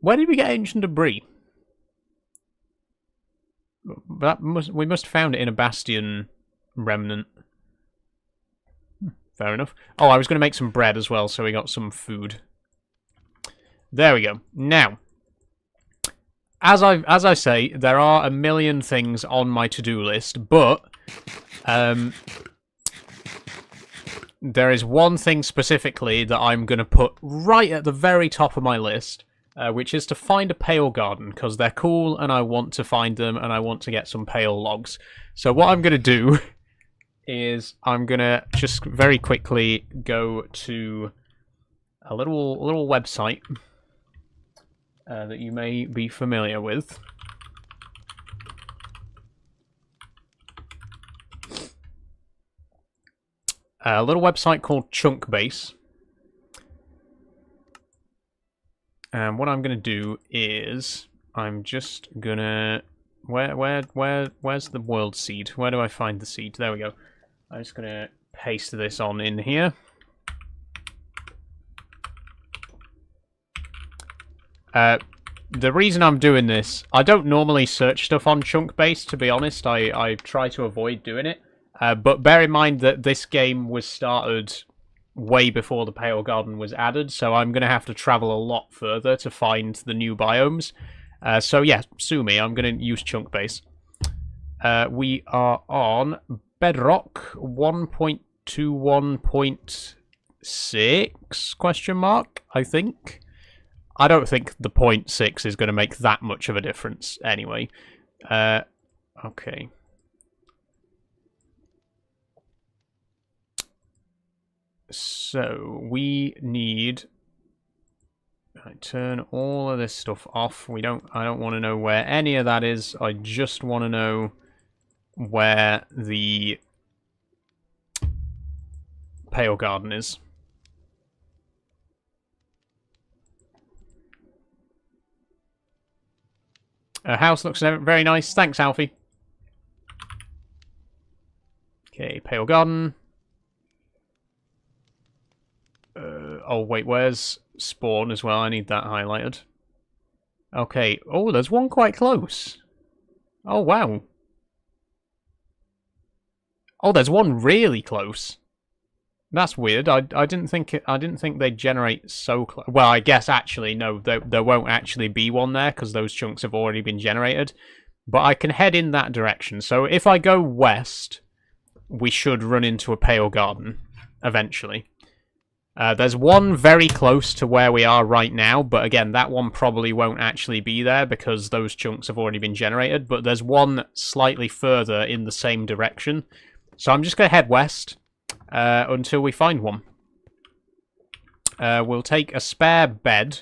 [SPEAKER 1] Where did we get ancient debris? We must have found it in a bastion remnant. Fair enough. Oh, I was going to make some bread as well, so we got some food. There we go. Now, as I say, there are a million things on my to-do list, but there is one thing specifically that I'm going to put right at the very top of my list, which is to find a pale garden, because they're cool and I want to find them and I want to get some pale logs. So what I'm going to do is I'm going to just very quickly go to a little website that you may be familiar with. A little website called Chunkbase. And what I'm gonna do is I'm just gonna where's the world seed? Where do I find the seed? There we go. I'm just gonna paste this on in here. The reason I'm doing this, I don't normally search stuff on Chunkbase, to be honest. I try to avoid doing it. But bear in mind that this game was started way before the Pale Garden was added, so I'm going to have to travel a lot further to find the new biomes. So yeah, sue me, I'm going to use Chunkbase. We are on Bedrock 1.21.6 question mark, I think. I don't think the 0.6 is going to make that much of a difference anyway. Okay. So we need. I turn all of this stuff off. I don't want to know where any of that is. I just want to know where the Pale Garden is. House looks very nice. Thanks, Alfie. Okay, Pale Garden. Oh, wait, where's spawn as well? I need that highlighted. Okay. Oh, there's one quite close. Oh, wow. Oh, there's one really close. That's weird. I didn't think they'd generate so close. Well, I guess actually no, there won't actually be one there because those chunks have already been generated. But I can head in that direction. So if I go west, we should run into a Pale Garden eventually. There's one very close to where we are right now, but again, that one probably won't actually be there because those chunks have already been generated. But there's one slightly further in the same direction. So I'm just going to head west until we find one. We'll take a spare bed.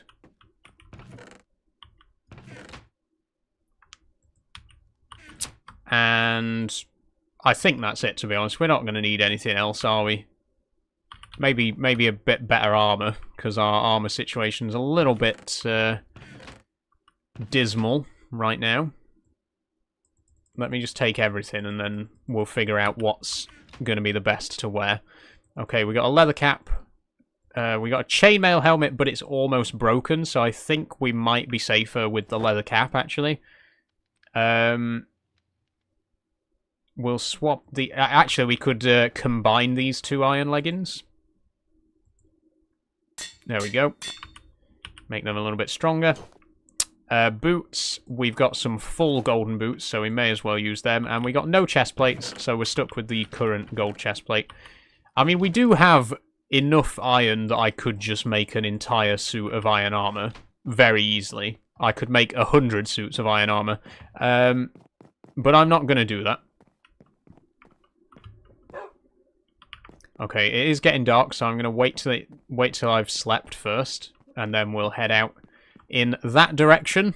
[SPEAKER 1] And I think that's it, to be honest. We're not going to need anything else, are we? Maybe a bit better armor, because our armor situation's a little bit dismal right now. Let me just take everything, and then we'll figure out what's going to be the best to wear. Okay, we got a leather cap. We got a chainmail helmet, but it's almost broken, so I think we might be safer with the leather cap, actually. We'll swap the... actually, we could combine these two iron leggings. There we go. Make them a little bit stronger. Boots. We've got some full golden boots, so we may as well use them. And we got no chest plates, so we're stuck with the current gold chest plate. I mean, we do have enough iron that I could just make an entire suit of iron armor very easily. I could make 100 suits of iron armor. But I'm not going to do that. Okay, it is getting dark, so I'm going to wait till I've slept first, and then we'll head out in that direction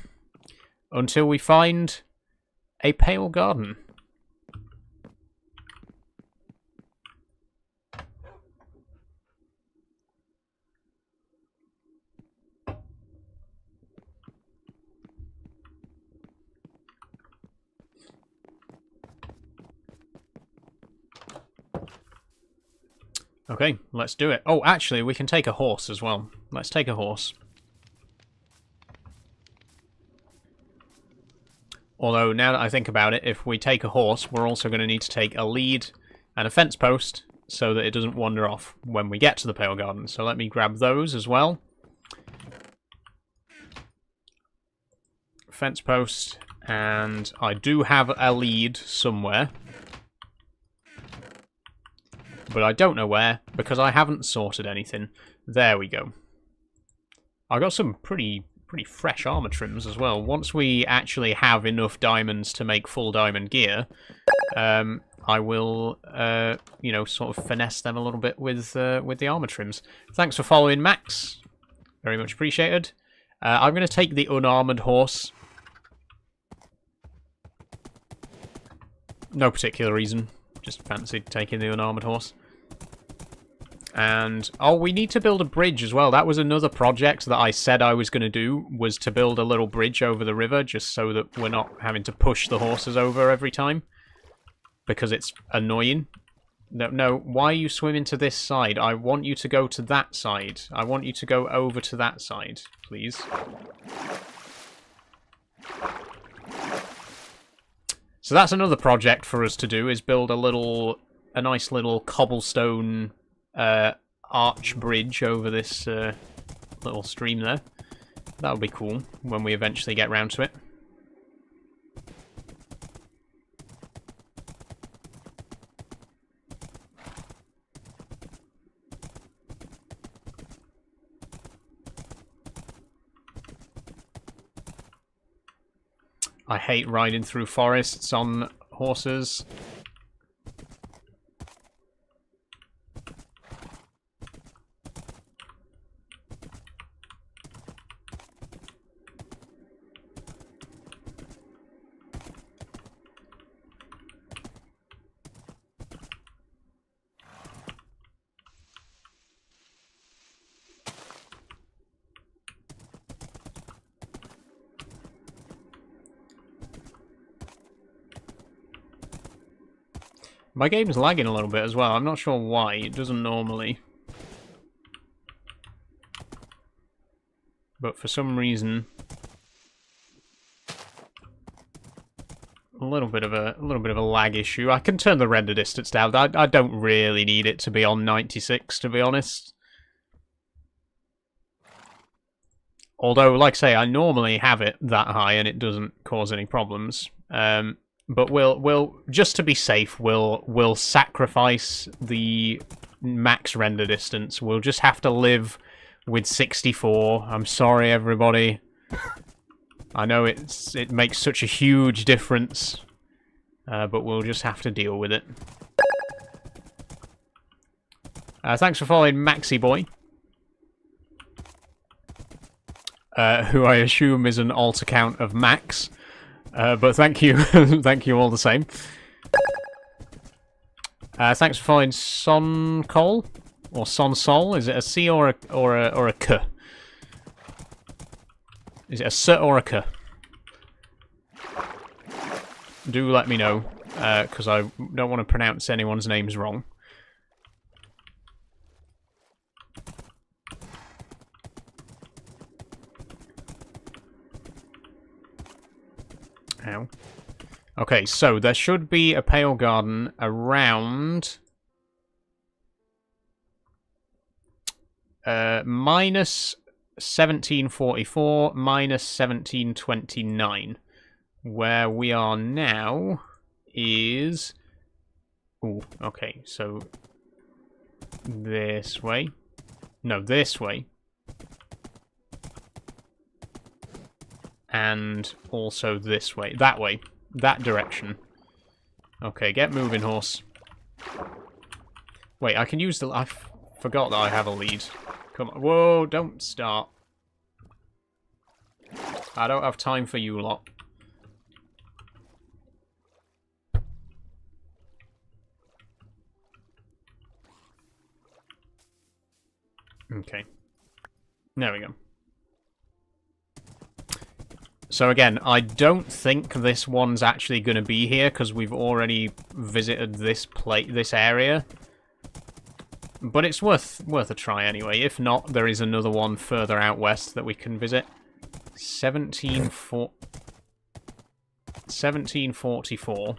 [SPEAKER 1] until we find a Pale Garden. Okay, let's do it. Oh, actually, we can take a horse as well. Let's take a horse. Although, now that I think about it, if we take a horse, we're also going to need to take a lead and a fence post so that it doesn't wander off when we get to the Pale Garden. So let me grab those as well. Fence post, and I do have a lead somewhere. But I don't know where, because I haven't sorted anything. There we go. I got some pretty fresh armor trims as well. Once we actually have enough diamonds to make full diamond gear, I will, you know, sort of finesse them a little bit with the armor trims. Thanks for following, Max. Very much appreciated. I'm going to take the unarmored horse. No particular reason. Just fancied taking the unarmored horse. And, oh, we need to build a bridge as well. That was another project that I said I was going to do, was to build a little bridge over the river, just so that we're not having to push the horses over every time. Because it's annoying. No, why are you swimming to this side? I want you to go to that side. I want you to go over to that side, please. So that's another project for us to do, is build a nice little cobblestone arch bridge over this little stream there. That would be cool when we eventually get round to it. I hate riding through forests on horses. My game's lagging a little bit as well. I'm not sure why. It doesn't normally. But for some reason, a little bit of a lag issue. I can turn the render distance down. I don't really need it to be on 96, to be honest. Although, like I say, I normally have it that high and it doesn't cause any problems. But we'll just to be safe, we'll sacrifice the max render distance. We'll just have to live with 64. I'm sorry, everybody. I know it makes such a huge difference, but we'll just have to deal with it. Thanks for following Maxi Boy, who I assume is an alt account of Max. But thank you, thank you all the same. Thanks for following Son Cole or Son Sol. Is it a C or a K? Is it a S or a K? Do let me know, because I don't want to pronounce anyone's names wrong. Ow. Okay, so there should be a Pale Garden around minus 1744, minus 1729. Where we are now is... Ooh, okay, so this way. No, this way. And also this way. That way. That direction. Okay, get moving, horse. Wait, I can use the... I forgot that I have a lead. Come on. Whoa, don't start. I don't have time for you lot. Okay. There we go. So again, I don't think this one's actually going to be here because we've already visited this area. But it's worth a try anyway. If not, there is another one further out west that we can visit. 1740. 1744.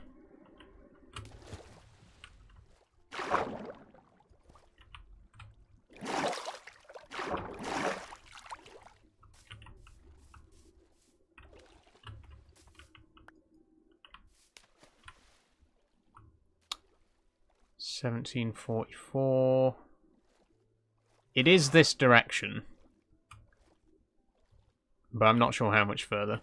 [SPEAKER 1] It is this direction, but I'm not sure how much further.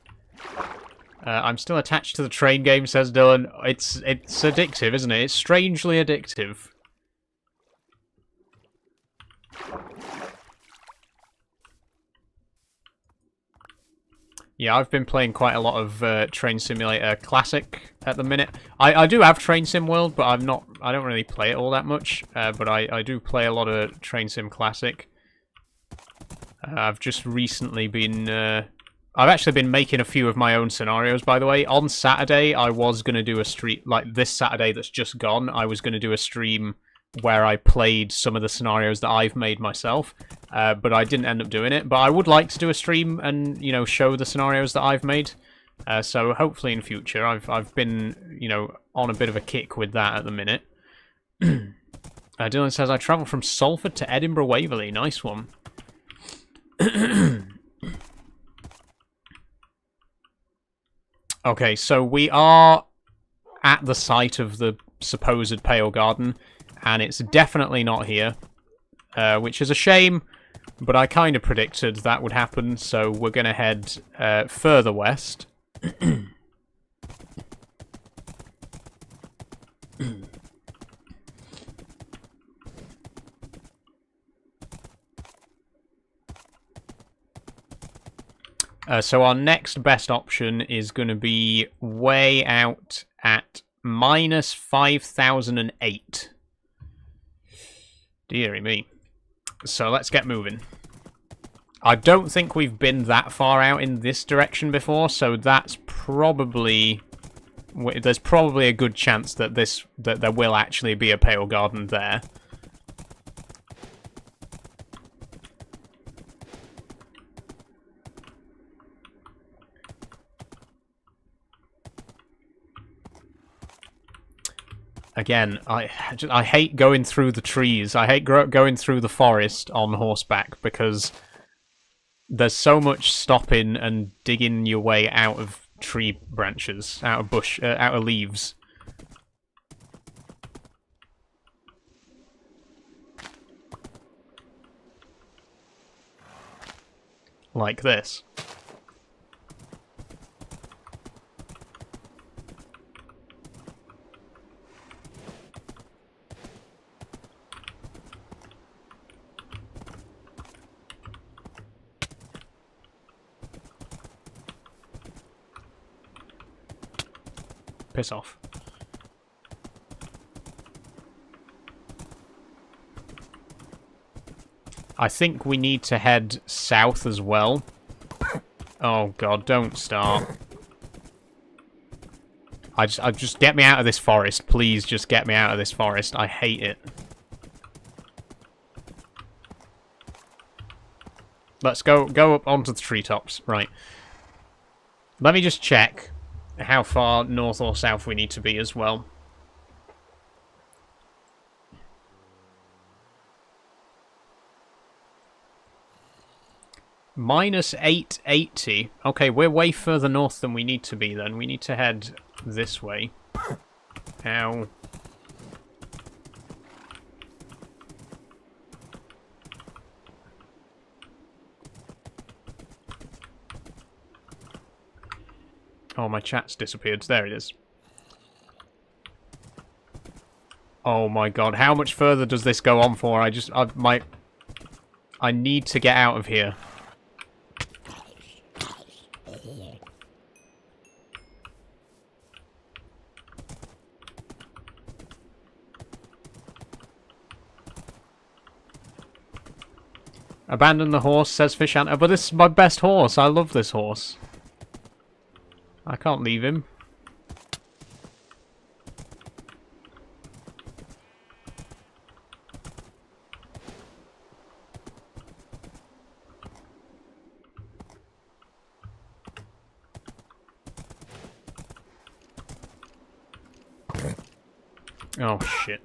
[SPEAKER 1] I'm still attached to the train game, says Dylan. It's addictive, isn't it? It's strangely addictive. Yeah, I've been playing quite a lot of Train Simulator Classic at the minute. I do have Train Sim World, but I don't really play it all that much. But I do play a lot of Train Sim Classic. I've just recently been... I've actually been making a few of my own scenarios, by the way. On Saturday, I was going to do a stream... Like, this Saturday that's just gone, I was going to do a stream where I played some of the scenarios that I've made myself. But I didn't end up doing it. But I would like to do a stream and, you know, show the scenarios that I've made. So hopefully in future. I've been, you know, on a bit of a kick with that at the minute. Dylan says, I travelled from Salford to Edinburgh Waverley. Nice one. Okay, so we are at the site of the supposed Pale Garden, and it's definitely not here, which is a shame, but I kind of predicted that would happen, so we're going to head further west. So our next best option is going to be way out at minus 5,008. Deary me. So let's get moving. I don't think we've been that far out in this direction before, so that's probably... There's probably a good chance that that there will actually be a Pale Garden there. Again, I hate going through the trees. I hate going through the forest on horseback because there's so much stopping and digging your way out of tree branches, out of leaves. Like this. Piss off. I think we need to head south as well. Oh god, don't start. I just get me out of this forest. Please just get me out of this forest. I hate it. Let's go up onto the treetops. Right. Let me just check how far north or south we need to be as well. Minus 880. Okay, we're way further north than we need to be then. We need to head this way. Ow. Oh, my chat's disappeared. There it is. Oh my god, how much further does this go on for? I need to get out of here. Abandon the horse, says Fishanta. But this is my best horse. I love this horse. I can't leave him. Oh, shit.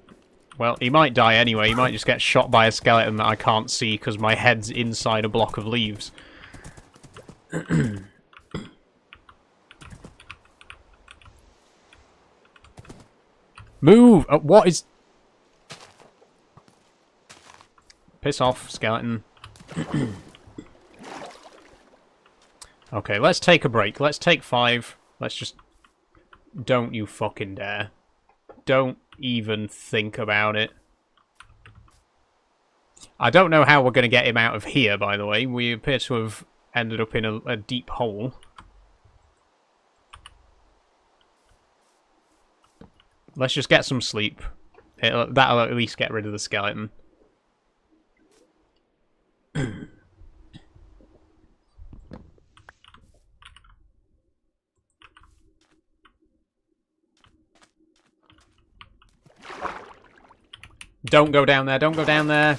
[SPEAKER 1] Well, he might die anyway. He might just get shot by a skeleton that I can't see because my head's inside a block of leaves. Move! What is... Piss off, skeleton. Okay, let's take a break. Let's take 5. Let's just... Don't you fucking dare. Don't even think about it. I don't know how we're going to get him out of here, by the way. We appear to have ended up in a deep hole. Let's just get some sleep. That'll at least get rid of the skeleton. Don't go down there, don't go down there.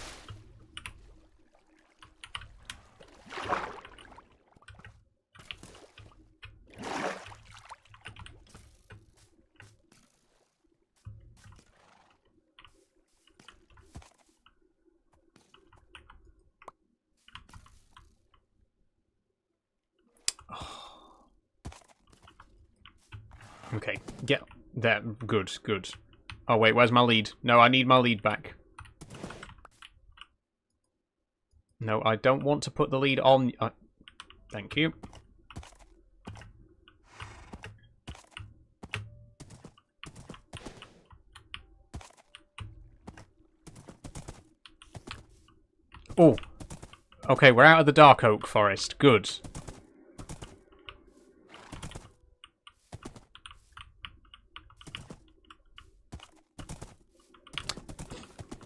[SPEAKER 1] Okay, get there. Good, good. Oh, wait, where's my lead? No, I need my lead back. No, I don't want to put the lead on... thank you. Oh. Okay, we're out of the dark oak forest. Good.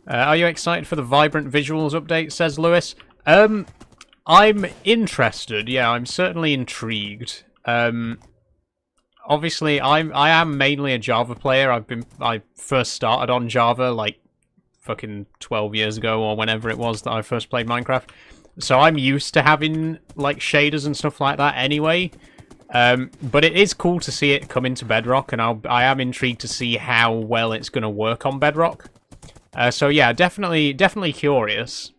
[SPEAKER 1] Are you excited for the Vibrant Visuals update, says Lewis? I'm interested. Yeah, I'm certainly intrigued. Obviously, I am mainly a Java player. I first started on Java like fucking 12 years ago or whenever it was that I first played Minecraft. So I'm used to having like shaders and stuff like that anyway. But it is cool to see it come into Bedrock, and I am intrigued to see how well it's going to work on Bedrock. So yeah, definitely curious,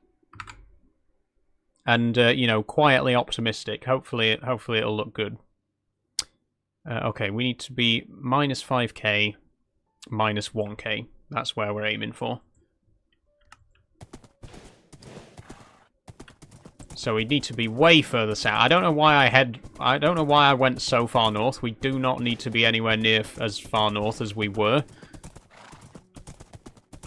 [SPEAKER 1] and you know, quietly optimistic. Hopefully it'll look good. Okay, we need to be minus 5k, minus 1k. That's where we're aiming for. So we need to be way further south. I don't know why I went so far north. We do not need to be anywhere near as far north as we were.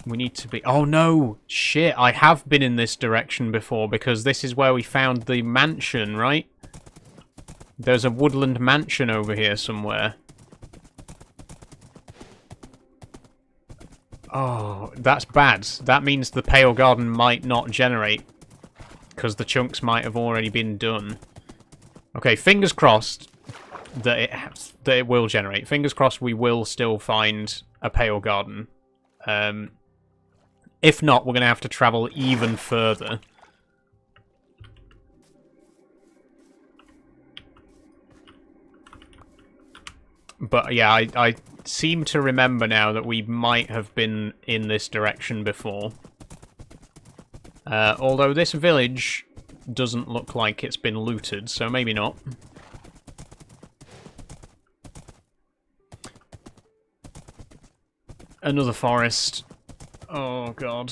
[SPEAKER 1] We need to be... Oh no! Shit, I have been in this direction before because this is where we found the mansion, right? There's a woodland mansion over here somewhere. Oh, that's bad. That means the Pale Garden might not generate because the chunks might have already been done. Okay, fingers crossed that it will generate. Fingers crossed we will still find a Pale Garden. If not, we're going to have to travel even further. But yeah, I seem to remember now that we might have been in this direction before. Although this village doesn't look like it's been looted, so maybe not. Another forest. Oh, God.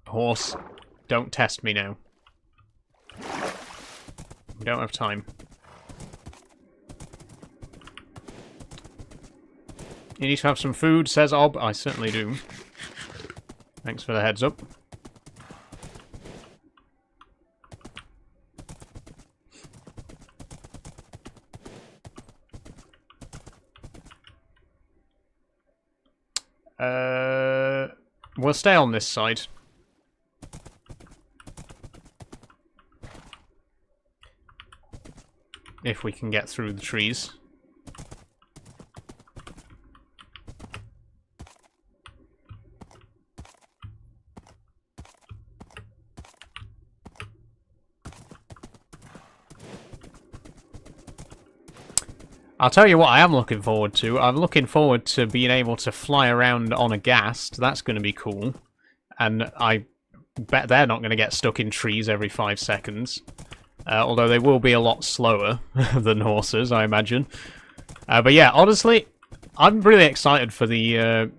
[SPEAKER 1] Horse, don't test me now. We don't have time. You need to have some food, says Ob. I certainly do. Thanks for the heads up. We'll stay on this side. If we can get through the trees. I'll tell you what I am looking forward to. I'm looking forward to being able to fly around on a ghast. That's going to be cool. And I bet they're not going to get stuck in trees every 5 seconds. Although they will be a lot slower than horses, I imagine. But yeah, honestly, I'm really excited for the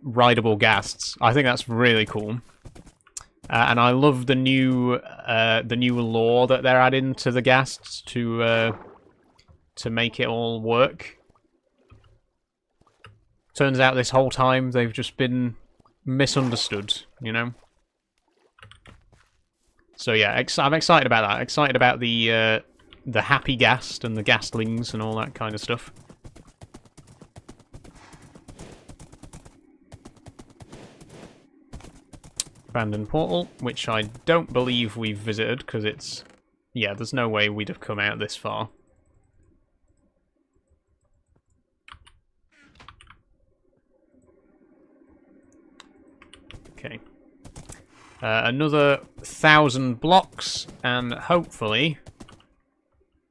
[SPEAKER 1] rideable ghasts. I think that's really cool. And I love the new lore that they're adding to the ghasts to make it all work. Turns out this whole time they've just been misunderstood, you know? So yeah, I'm excited about that. Excited about the happy ghast and the ghastlings and all that kind of stuff. Abandoned portal, which I don't believe we've visited, because it's... Yeah, there's no way we'd have come out this far. Okay. Another 1,000 blocks, and hopefully...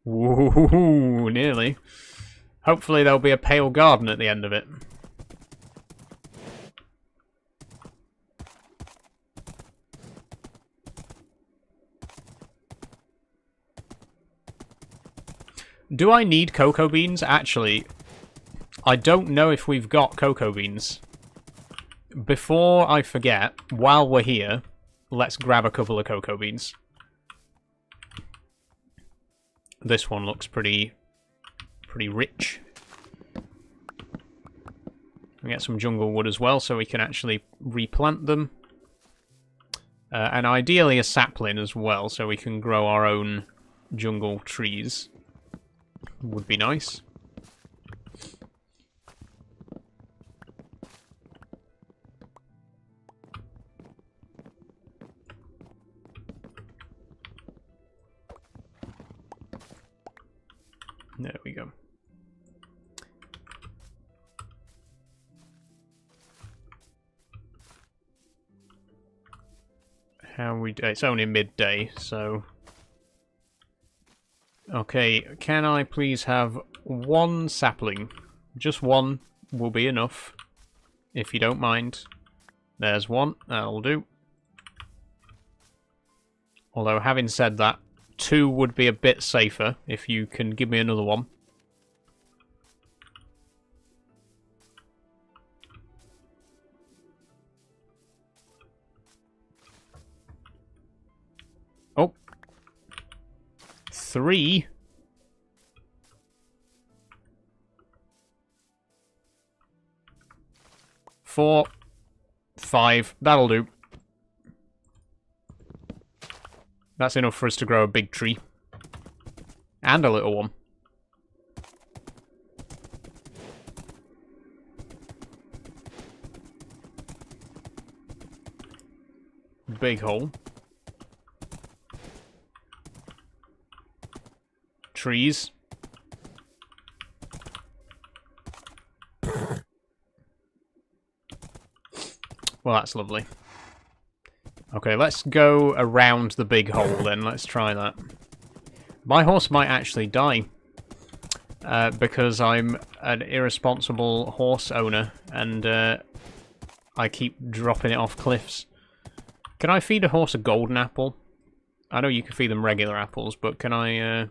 [SPEAKER 1] Woohoo, nearly. Hopefully there'll be a pale garden at the end of it. Do I need cocoa beans? Actually, I don't know if we've got cocoa beans. Before I forget, while we're here, let's grab a couple of cocoa beans. This one looks pretty rich. We get some jungle wood as well, so we can actually replant them. And ideally a sapling as well, so we can grow our own jungle trees. Would be nice. There we go. It's only midday, so... Okay, can I please have one sapling? Just one will be enough, if you don't mind. There's one, that'll do. Although, having said that, 2 would be a bit safer, if you can give me another one. Oh. 3. 4. 5. That'll do. That's enough for us to grow a big tree. And a little one. Big hole. Trees. Well, that's lovely. Okay, let's go around the big hole then. Let's try that. My horse might actually die. Because I'm an irresponsible horse owner. And I keep dropping it off cliffs. Can I feed a horse a golden apple? I know you can feed them regular apples, but can I...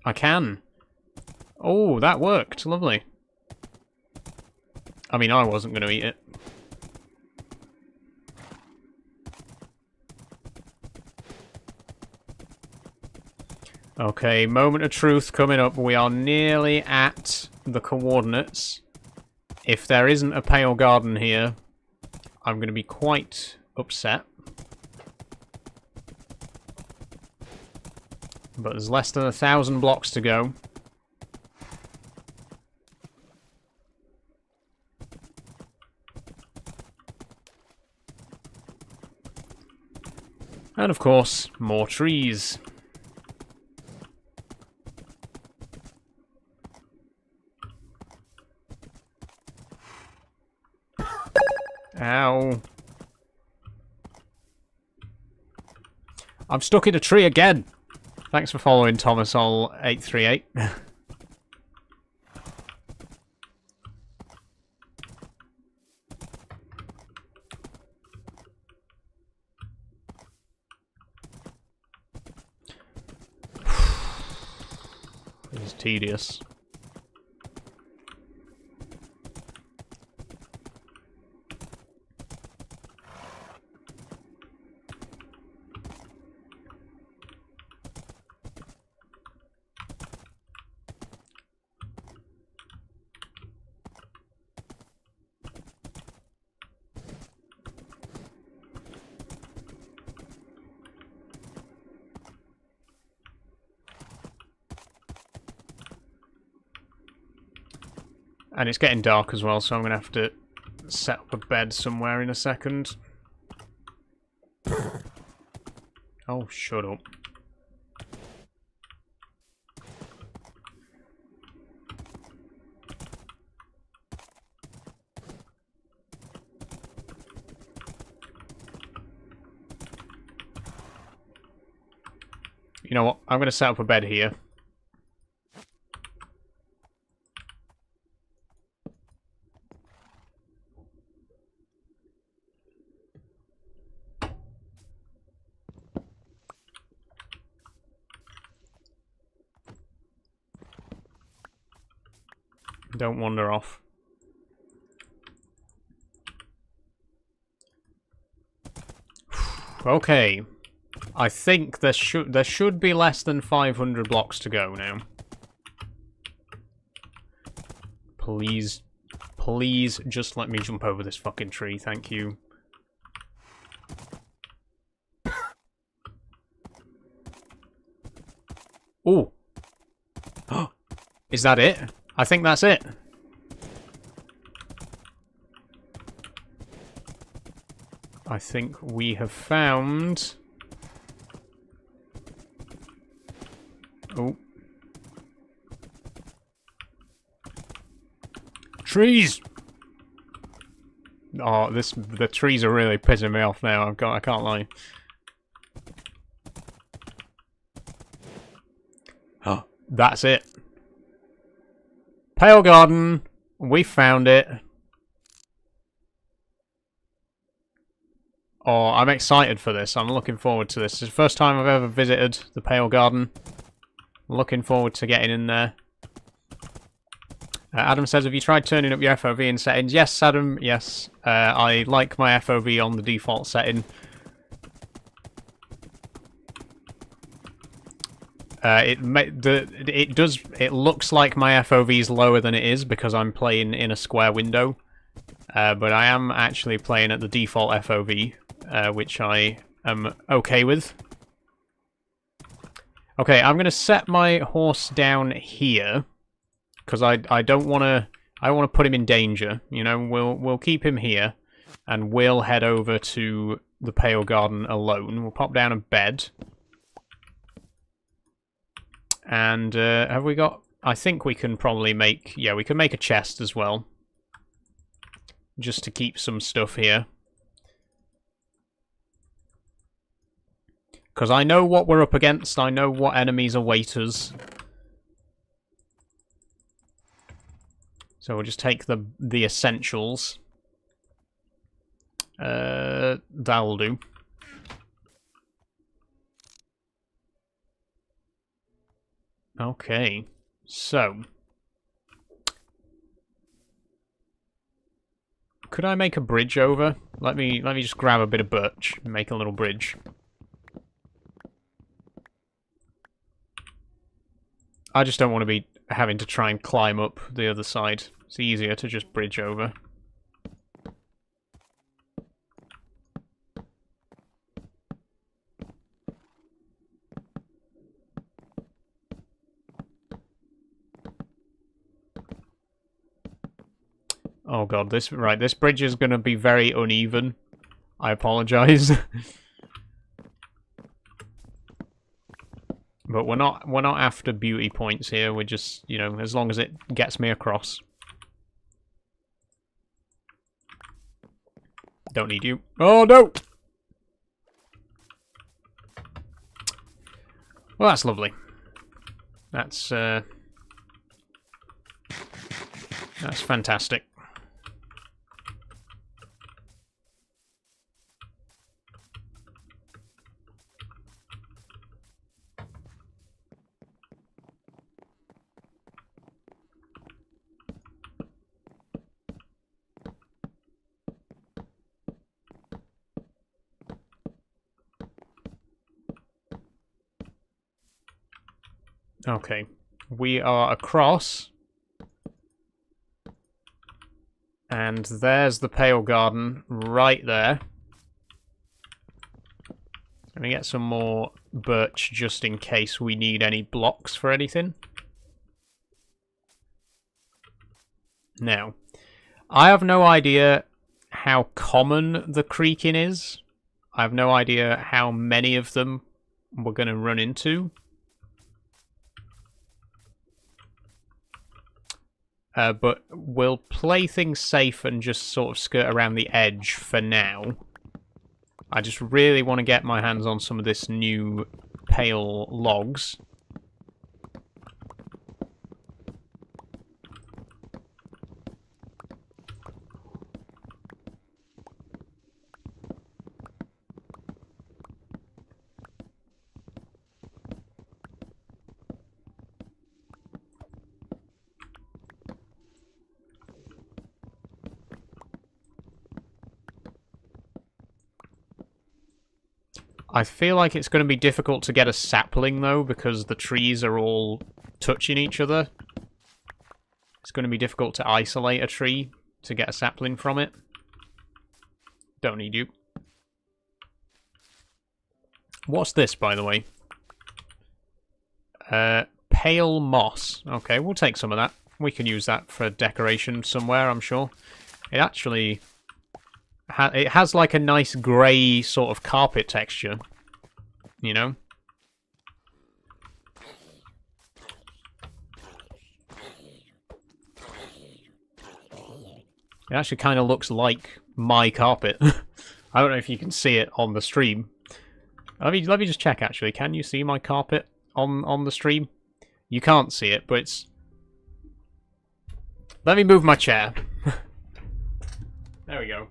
[SPEAKER 1] I can. Oh, that worked. Lovely. I mean, I wasn't going to eat it. Okay, moment of truth coming up. We are nearly at the coordinates. If there isn't a pale garden here, I'm going to be quite upset. But there's less than 1,000 blocks to go. And of course, more trees. Ow. I'm stuck in a tree again. Thanks for following, Thomasol838. is tedious. And it's getting dark as well, so I'm going to have to set up a bed somewhere in a second. Oh, shut up. You know what? I'm going to set up a bed here. Don't wander off. Okay. I think there should be less than 500 blocks to go now. Please, please just let me jump over this fucking tree, thank you. Ooh. Is that it? I think that's it. I think we have found... Oh. Trees! Oh, the trees are really pissing me off now, I can't lie. Oh, that's it. Pale Garden, we found it. Oh, I'm excited for this. I'm looking forward to this. It's the first time I've ever visited the Pale Garden. Looking forward to getting in there. Adam says, have you tried turning up your FOV in settings? Yes, Adam, yes. I like my FOV on the default setting. It looks like my FOV is lower than it is because I'm playing in a square window. But I am actually playing at the default FOV, which I am okay with. Okay, I'm gonna set my horse down here because I don't want to. I want to put him in danger. You know, we'll keep him here, and we'll head over to the Pale Garden alone. We'll pop down a bed. And have we got... I think we can probably make... Yeah, we can make a chest as well. Just to keep some stuff here. Because I know what we're up against. I know what enemies await us. So we'll just take the essentials. That'll do. Okay, so could I make a bridge over? Let me just grab a bit of birch and make a little bridge. I just don't want to be having to try and climb up the other side. It's easier to just bridge over. Oh god, this bridge is going to be very uneven. I apologize. But we're not after beauty points here. We're just, you know, as long as it gets me across. Don't need you. Oh no. Well, that's lovely. That's fantastic. Okay. We are across. And there's the Pale Garden right there. Let me get some more birch just in case we need any blocks for anything. Now, I have no idea how common the creaking is. I have no idea how many of them we're going to run into. But we'll play things safe and just sort of skirt around the edge for now. I just really want to get my hands on some of this new pale logs. I feel like it's going to be difficult to get a sapling, though, because the trees are all touching each other. It's going to be difficult to isolate a tree to get a sapling from it. Don't need you. What's this, by the way? Pale moss. Okay, we'll take some of that. We can use that for decoration somewhere, I'm sure. It actually... it has like a nice grey sort of carpet texture, you know? It actually kind of looks like my carpet. I don't know if you can see it on the stream. Let me just check, actually. Can you see my carpet on the stream? You can't see it, but it's... Let me move my chair. There we go.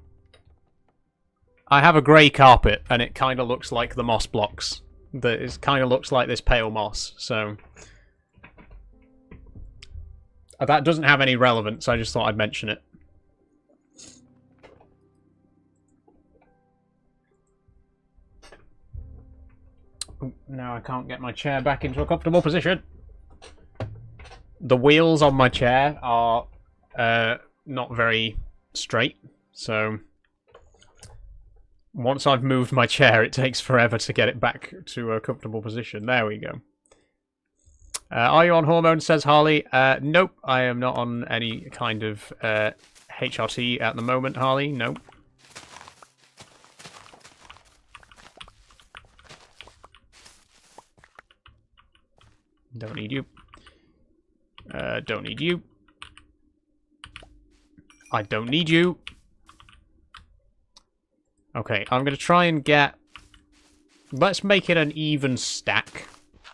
[SPEAKER 1] I have a grey carpet, and it kind of looks like the moss blocks. It kind of looks like this pale moss, so... That doesn't have any relevance, I just thought I'd mention it. Now I can't get my chair back into a comfortable position. The wheels on my chair are not very straight, so... Once I've moved my chair, it takes forever to get it back to a comfortable position. There we go. Are you on hormones, says Harley? Nope, I am not on any kind of HRT at the moment, Harley. Nope. Don't need you. Don't need you. I don't need you. Okay, I'm going to try and get... Let's make it an even stack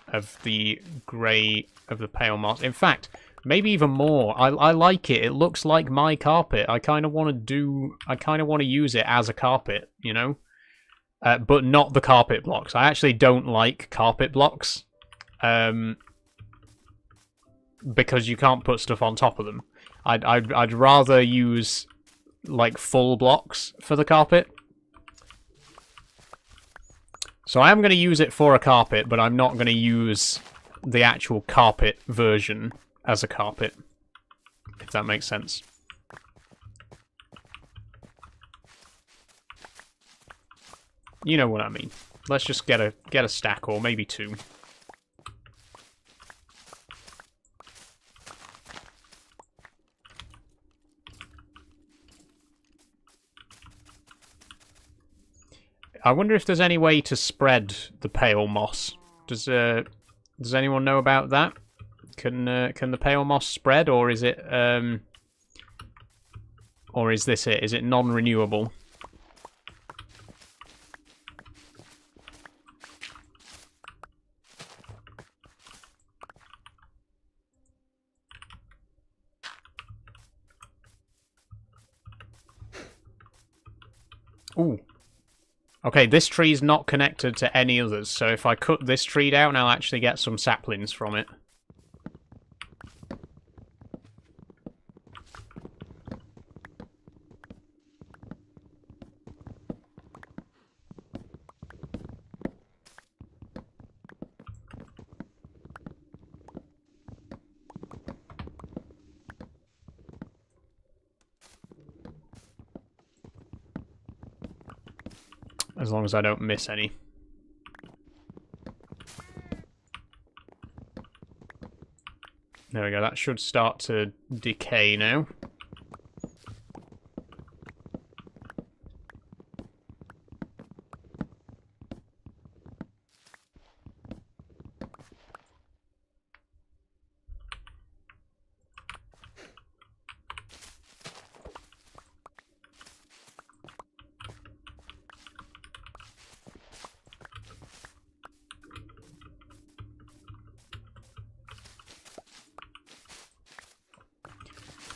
[SPEAKER 1] of the grey, of the pale moss. In fact, maybe even more. I like it. It looks like my carpet. I kind of want to use it as a carpet, you know? But not the carpet blocks. I actually don't like carpet blocks. Because you can't put stuff on top of them. I'd rather use, like, full blocks for the carpet. So I am going to use it for a carpet, but I'm not going to use the actual carpet version as a carpet, if that makes sense. You know what I mean. Let's just get a stack, or maybe two. I wonder if there's any way to spread the pale moss. Does anyone know about that? Can the pale moss spread, or is it or is this it? Is it non-renewable? Ooh. Okay, this tree's not connected to any others, so if I cut this tree down, I'll actually get some saplings from it. As long as I don't miss any. There we go, that should start to decay now.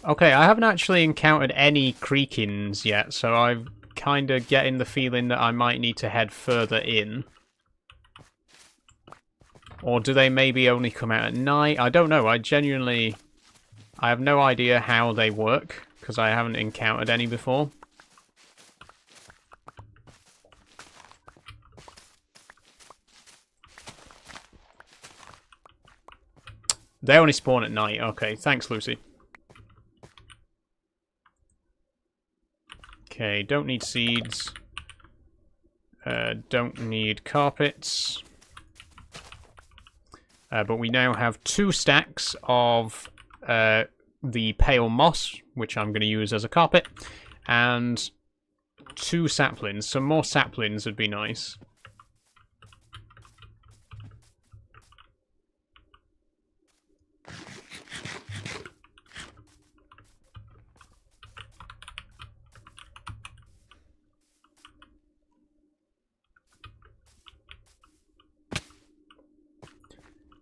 [SPEAKER 1] Okay, I haven't actually encountered any creakings yet, so I'm kind of getting the feeling that I might need to head further in. Or do they maybe only come out at night? I don't know. I have no idea how they work, because I haven't encountered any before. They only spawn at night. Okay, thanks, Lucy. Okay, don't need seeds. Don't need carpets. But we now have 2 stacks of the pale moss, which I'm going to use as a carpet, and 2 saplings. Some more saplings would be nice.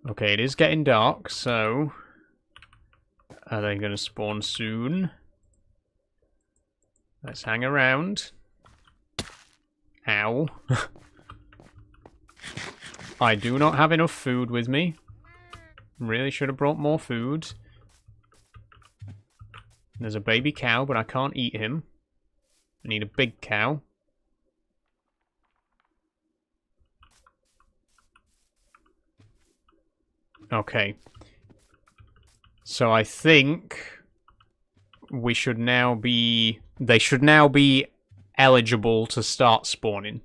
[SPEAKER 1] Okay, it is getting dark, so are they going to spawn soon? Let's hang around. Ow. I do not have enough food with me. Really should have brought more food. There's a baby cow, but I can't eat him. I need a big cow. Okay. So I think we should now be... They should now be eligible to start spawning.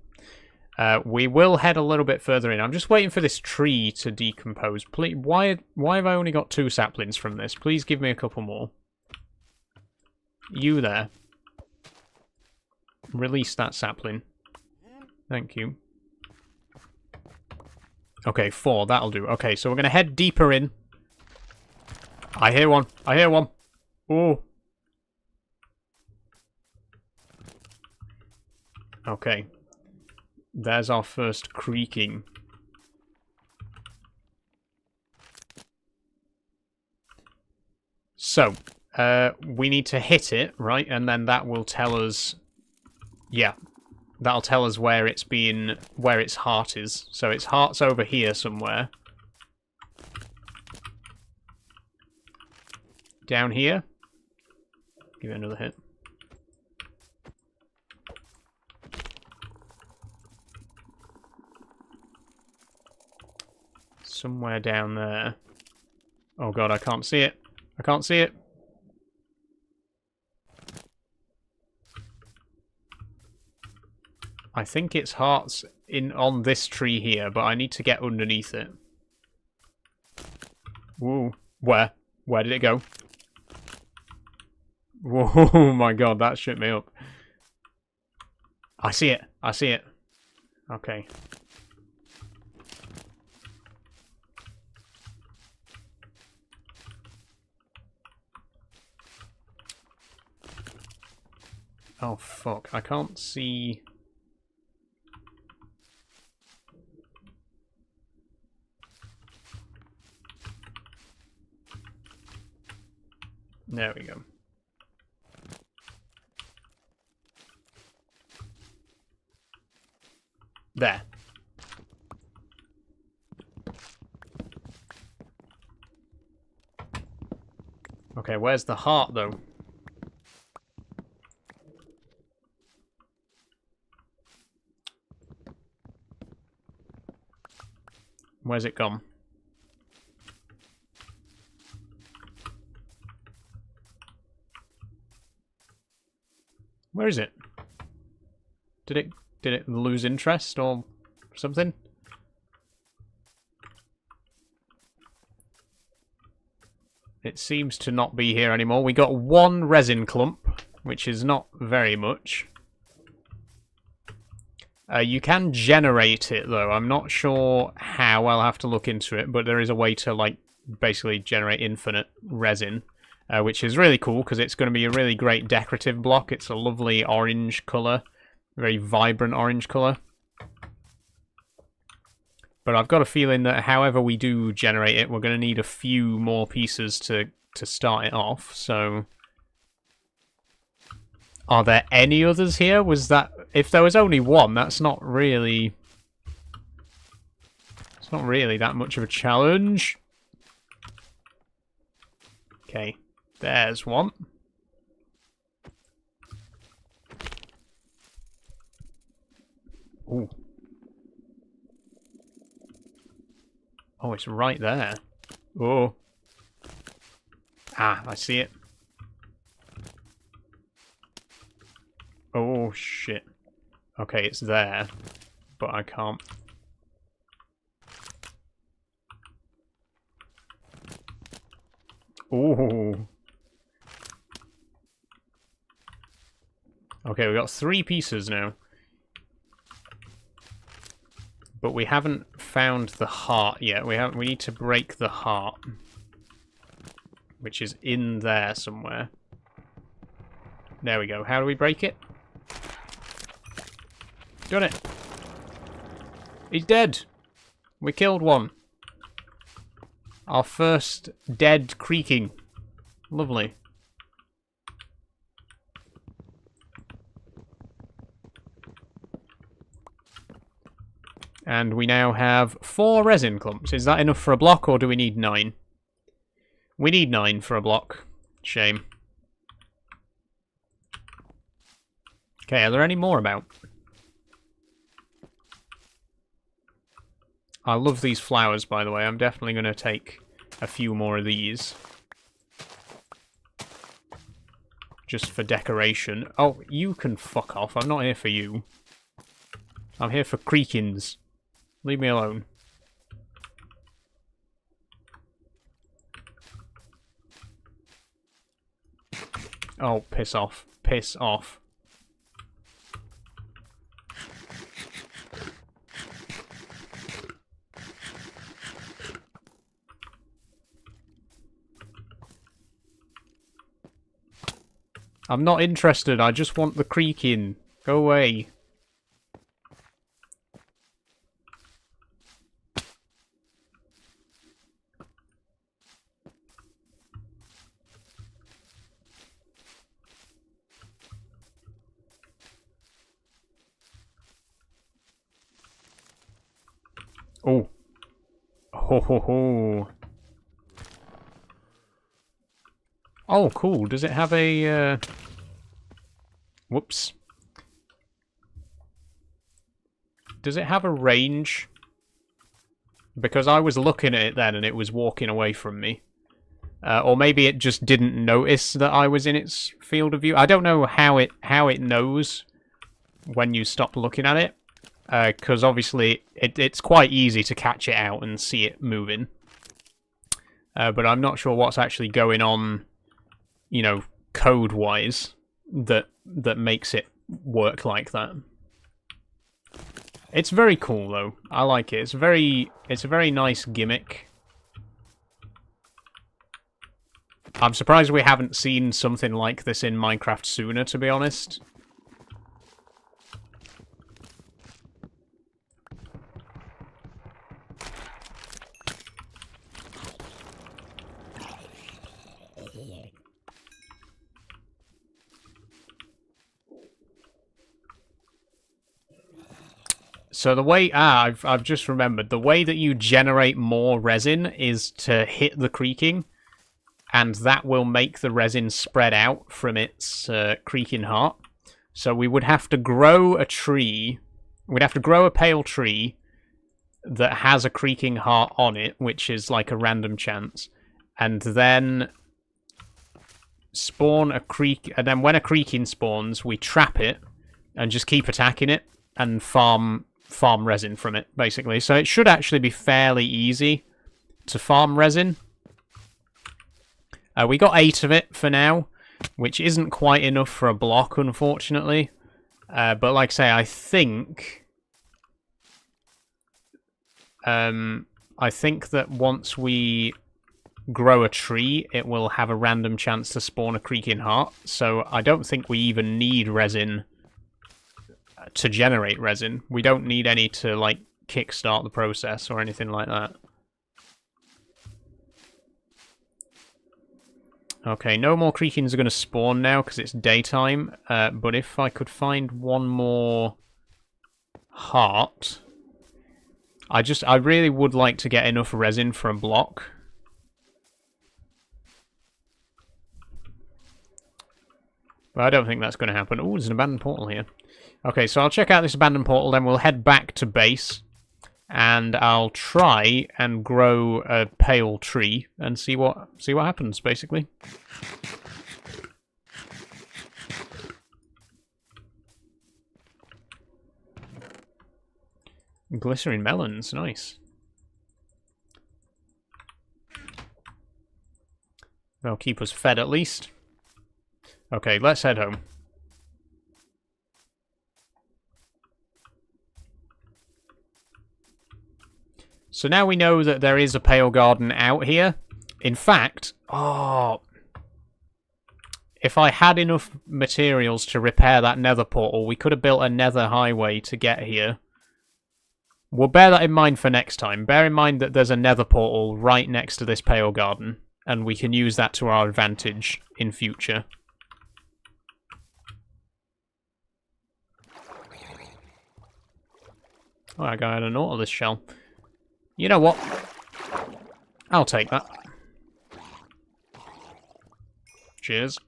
[SPEAKER 1] We will head a little bit further in. I'm just waiting for this tree to decompose. Please, why have I only got 2 saplings from this? Please give me a couple more. You there. Release that sapling. Thank you. Okay, 4. That'll do. Okay, so we're going to head deeper in. I hear one. I hear one. Oh. Okay. There's our first creaking. So, we need to hit it, right? And then that will tell us... Yeah. That'll tell us where its heart is. So its heart's over here somewhere. Down here. Give it another hit. Somewhere down there. Oh god, I can't see it. I can't see it. I think its heart's on this tree here, but I need to get underneath it. Woo. Where? Where did it go? Whoa, my god, that shook me up. I see it. I see it. Okay. Oh, fuck. I can't see... There we go. There. Okay, where's the heart, though? Where's it gone? Where is it? Did it Did it lose interest or something? It seems to not be here anymore. We got one resin clump, which is not very much. You can generate it, though. I'm not sure how. I'll have to look into it, but there is a way to, like, basically generate infinite resin, which is really cool because it's going to be a really great decorative block. It's a lovely orange colour, very vibrant orange colour. But I've got a feeling that however we do generate it, we're going to need a few more pieces to start it off, so... Are there any others here? Was that... If there was only one, that's not really... It's not really that much of a challenge. Okay, there's one. Ooh. Oh, it's right there. Oh. Ah, I see it. Oh, shit. Okay, it's there. But I can't. Ooh. Okay, we got 3 pieces now. But we haven't found the heart yet. We need to break the heart, which is in there somewhere. There we go. How do we break it? Done it. He's dead. We killed one. Our first dead creaking. Lovely. And we now have 4 resin clumps. Is that enough for a block, or do we need 9? We need 9 for a block. Shame. Okay, are there any more about? I love these flowers, by the way. I'm definitely going to take a few more of these. Just for decoration. Oh, you can fuck off. I'm not here for you. I'm here for creakins. Leave me alone. Oh, piss off. Piss off. I'm not interested. I just want the creaking. Go away. Oh. Ho ho ho. Oh, cool. Does it have a... Whoops. Does it have a range? Because I was looking at it then and it was walking away from me. Or maybe it just didn't notice that I was in its field of view. I don't know how it knows when you stop looking at it. Because obviously it's quite easy to catch it out and see it moving. But I'm not sure what's actually going on, you know, code-wise, that makes it work like that. It's very cool, though. I like it. It's a very nice gimmick. I'm surprised we haven't seen something like this in Minecraft sooner, to be honest. So the way... I've just remembered. The way that you generate more resin is to hit the creaking, and that will make the resin spread out from its creaking heart. So we would have to grow a tree... We'd have to grow a pale tree that has a creaking heart on it, which is like a random chance, and then spawn a creak... And then when a creaking spawns, we trap it and just keep attacking it and farm resin from it, basically. So it should actually be fairly easy to farm resin. We got 8 of it for now, which isn't quite enough for a block, unfortunately. But like I say, I think that once we grow a tree, it will have a random chance to spawn a creaking heart. So I don't think we even need resin to generate resin. We don't need any to, like, kickstart the process or anything like that. Okay, no more creakings are going to spawn now because it's daytime. But if I could find one more heart... I really would like to get enough resin for a block. But I don't think that's going to happen. Oh, there's an abandoned portal here. Okay, so I'll check out this abandoned portal, then we'll head back to base. And I'll try and grow a pale tree and see what happens, basically. Glycerin melons, nice. They'll keep us fed at least. Okay, let's head home. So now we know that there is a pale garden out here. In fact, if I had enough materials to repair that nether portal, we could have built a nether highway to get here. We'll bear that in mind for next time. Bear in mind that there's a nether portal right next to this pale garden, and we can use that to our advantage in future. Oh, I got a Nautilus shell. You know what? I'll take that. Cheers.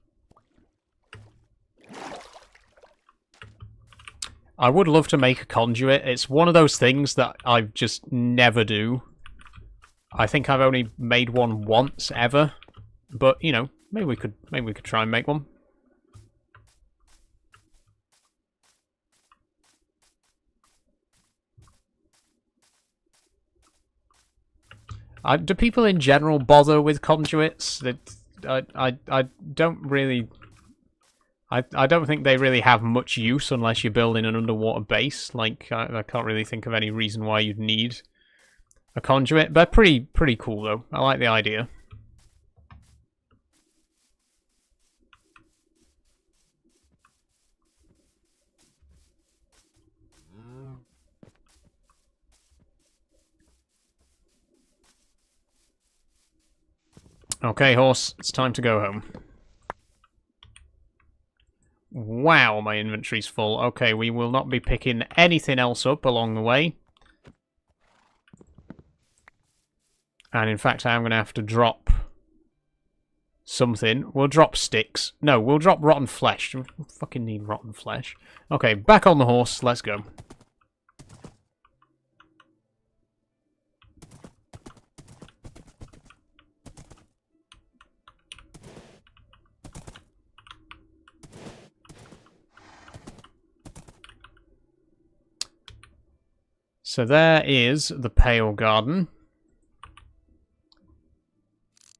[SPEAKER 1] I would love to make a conduit. It's one of those things that I just never do. I think I've only made one once ever, but you know, maybe we could try and make one. Do people in general bother with conduits? I don't really. I don't think they really have much use unless you're building an underwater base. Like I can't really think of any reason why you'd need a conduit. But pretty cool though. I like the idea. Okay, horse, it's time to go home. Wow, my inventory's full. Okay, we will not be picking anything else up along the way. And in fact, I am going to have to drop something. We'll drop sticks. No, we'll drop rotten flesh. We fucking need rotten flesh. Okay, back on the horse. Let's go. So there is the Pale Garden.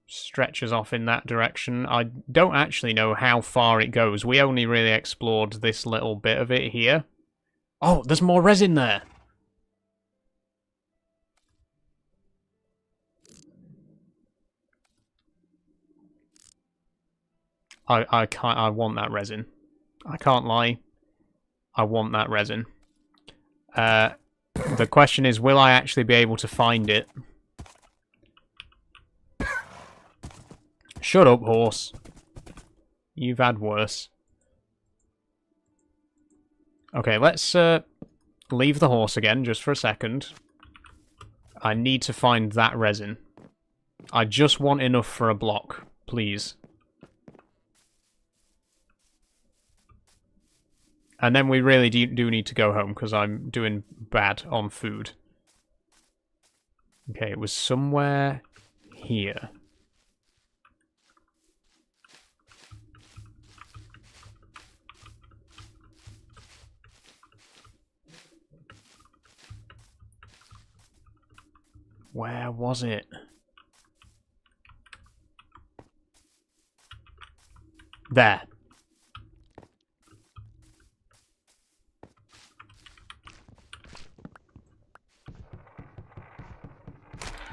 [SPEAKER 1] Stretches off in that direction. I don't actually know how far it goes. We only really explored this little bit of it here. Oh, there's more resin there! I can't. I want that resin. I can't lie. I want that resin. The question is, will I actually be able to find it? Shut up, horse. You've had worse. Okay, let's leave the horse again, just for a second. I need to find that resin. I just want enough for a block, please. And then we really do need to go home, because I'm doing bad on food. Okay, it was somewhere here. Where was it? There.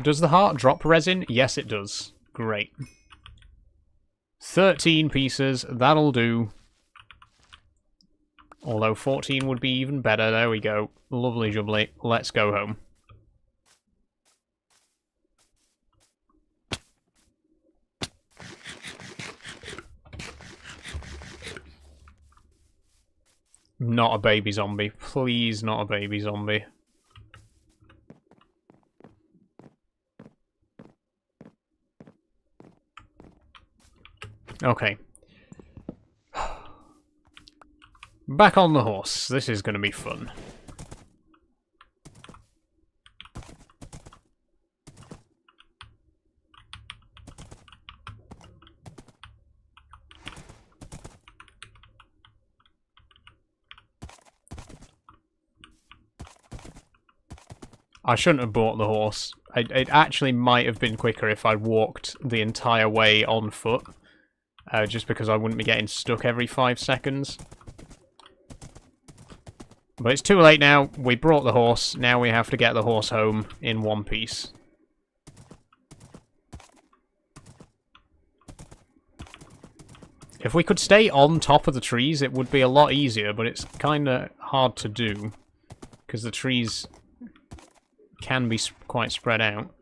[SPEAKER 1] Does the heart drop resin? Yes, it does. Great. 13 pieces, that'll do. Although 14 would be even better. There we go. Lovely jubbly. Let's go home. Not a baby zombie. Please, not a baby zombie. Okay. Back on the horse. This is going to be fun. I shouldn't have bought the horse. It actually might have been quicker if I walked the entire way on foot. Just because I wouldn't be getting stuck every 5 seconds. But it's too late now. We brought the horse. Now we have to get the horse home in one piece. If we could stay on top of the trees, it would be a lot easier, but it's kind of hard to do. Because the trees can be quite spread out.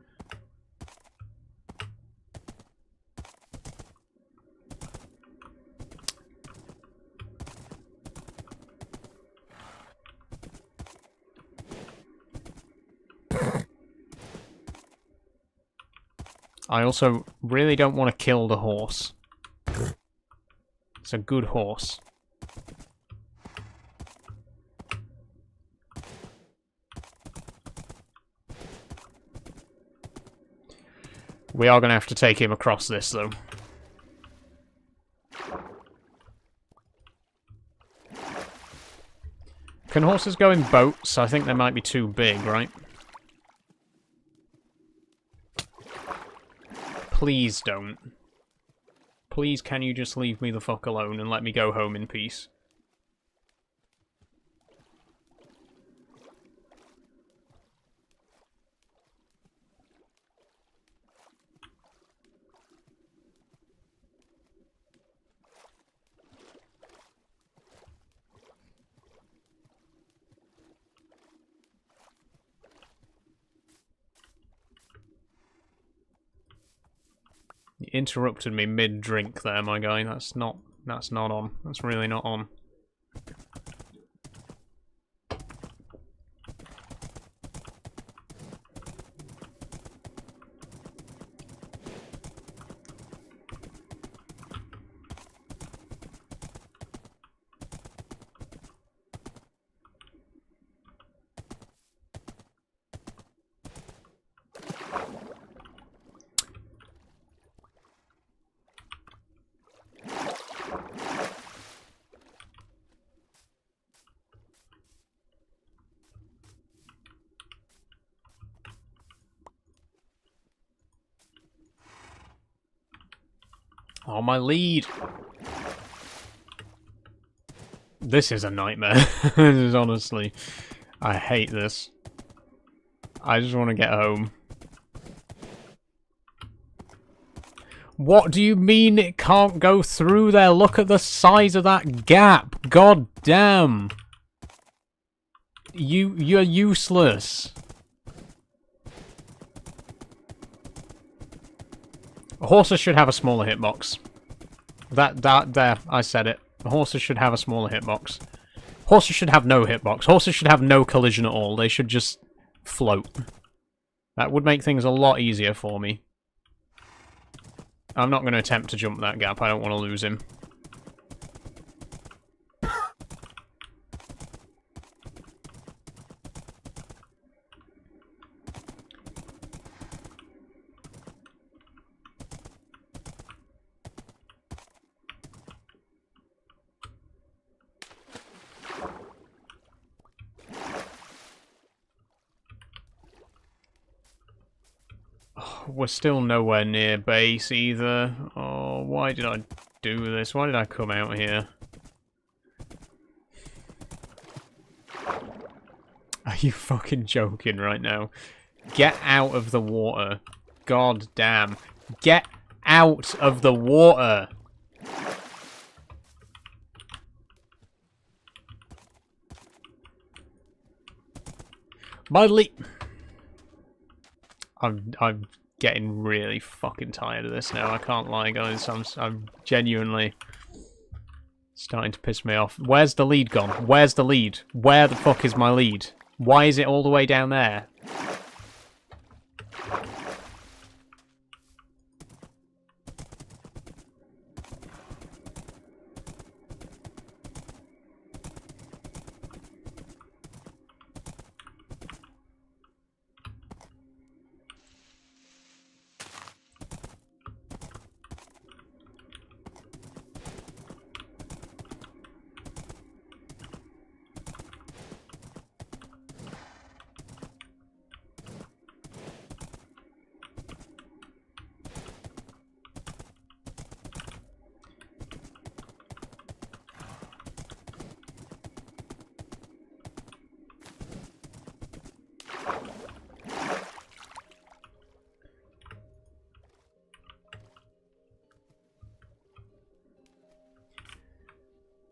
[SPEAKER 1] I also really don't want to kill the horse. It's a good horse. We are going to have to take him across this, though. Can horses go in boats? I think they might be too big, right? Please don't. Please, can you just leave me the fuck alone and let me go home in peace? You interrupted me mid-drink there, my guy. That's not on. That's really not on. Oh, my lead! This is a nightmare. This is honestly... I hate this. I just want to get home. What do you mean it can't go through there? Look at the size of that gap! God damn! You're useless. Horses should have a smaller hitbox. There, I said it. Horses should have a smaller hitbox. Horses should have no hitbox. Horses should have no collision at all. They should just float. That would make things a lot easier for me. I'm not going to attempt to jump that gap. I don't want to lose him. we're still nowhere near base either. Oh, why did I do this? Why did I come out here? Are you fucking joking right now? Get out of the water. God damn. Get out of the water! My I'm getting really fucking tired of this now. I can't lie, guys. I'm genuinely starting to piss me off. Where's the lead gone? Where's the lead? Where the fuck is my lead? Why is it all the way down there?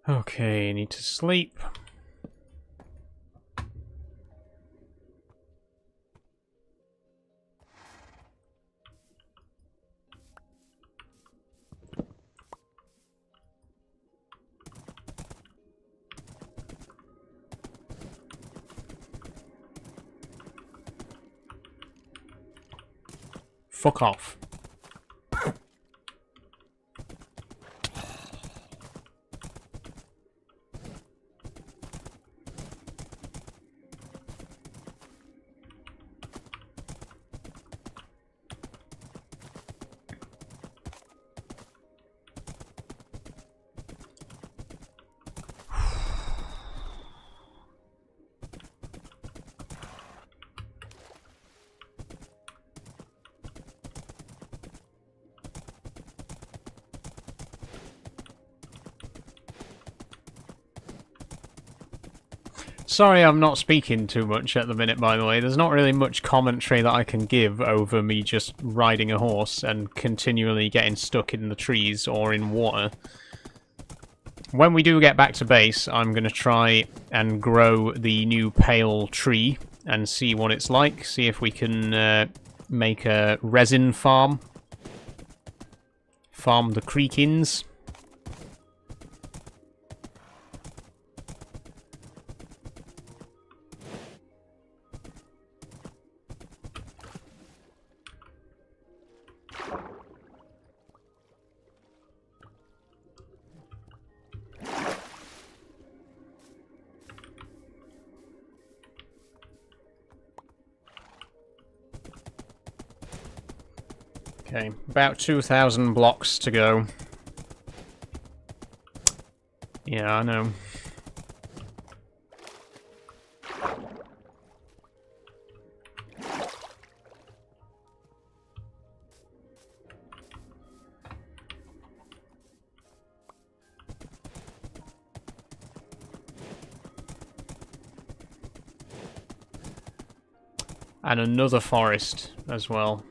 [SPEAKER 1] Okay, need to sleep. Fuck off. Sorry I'm not speaking too much at the minute, by the way. There's not really much commentary that I can give over me just riding a horse and continually getting stuck in the trees or in water. When we do get back to base, I'm going to try and grow the new pale tree and see what it's like. See if we can make a resin farm. Farm the creekins. Okay, about 2,000 blocks to go. Yeah, I know. And another forest as well.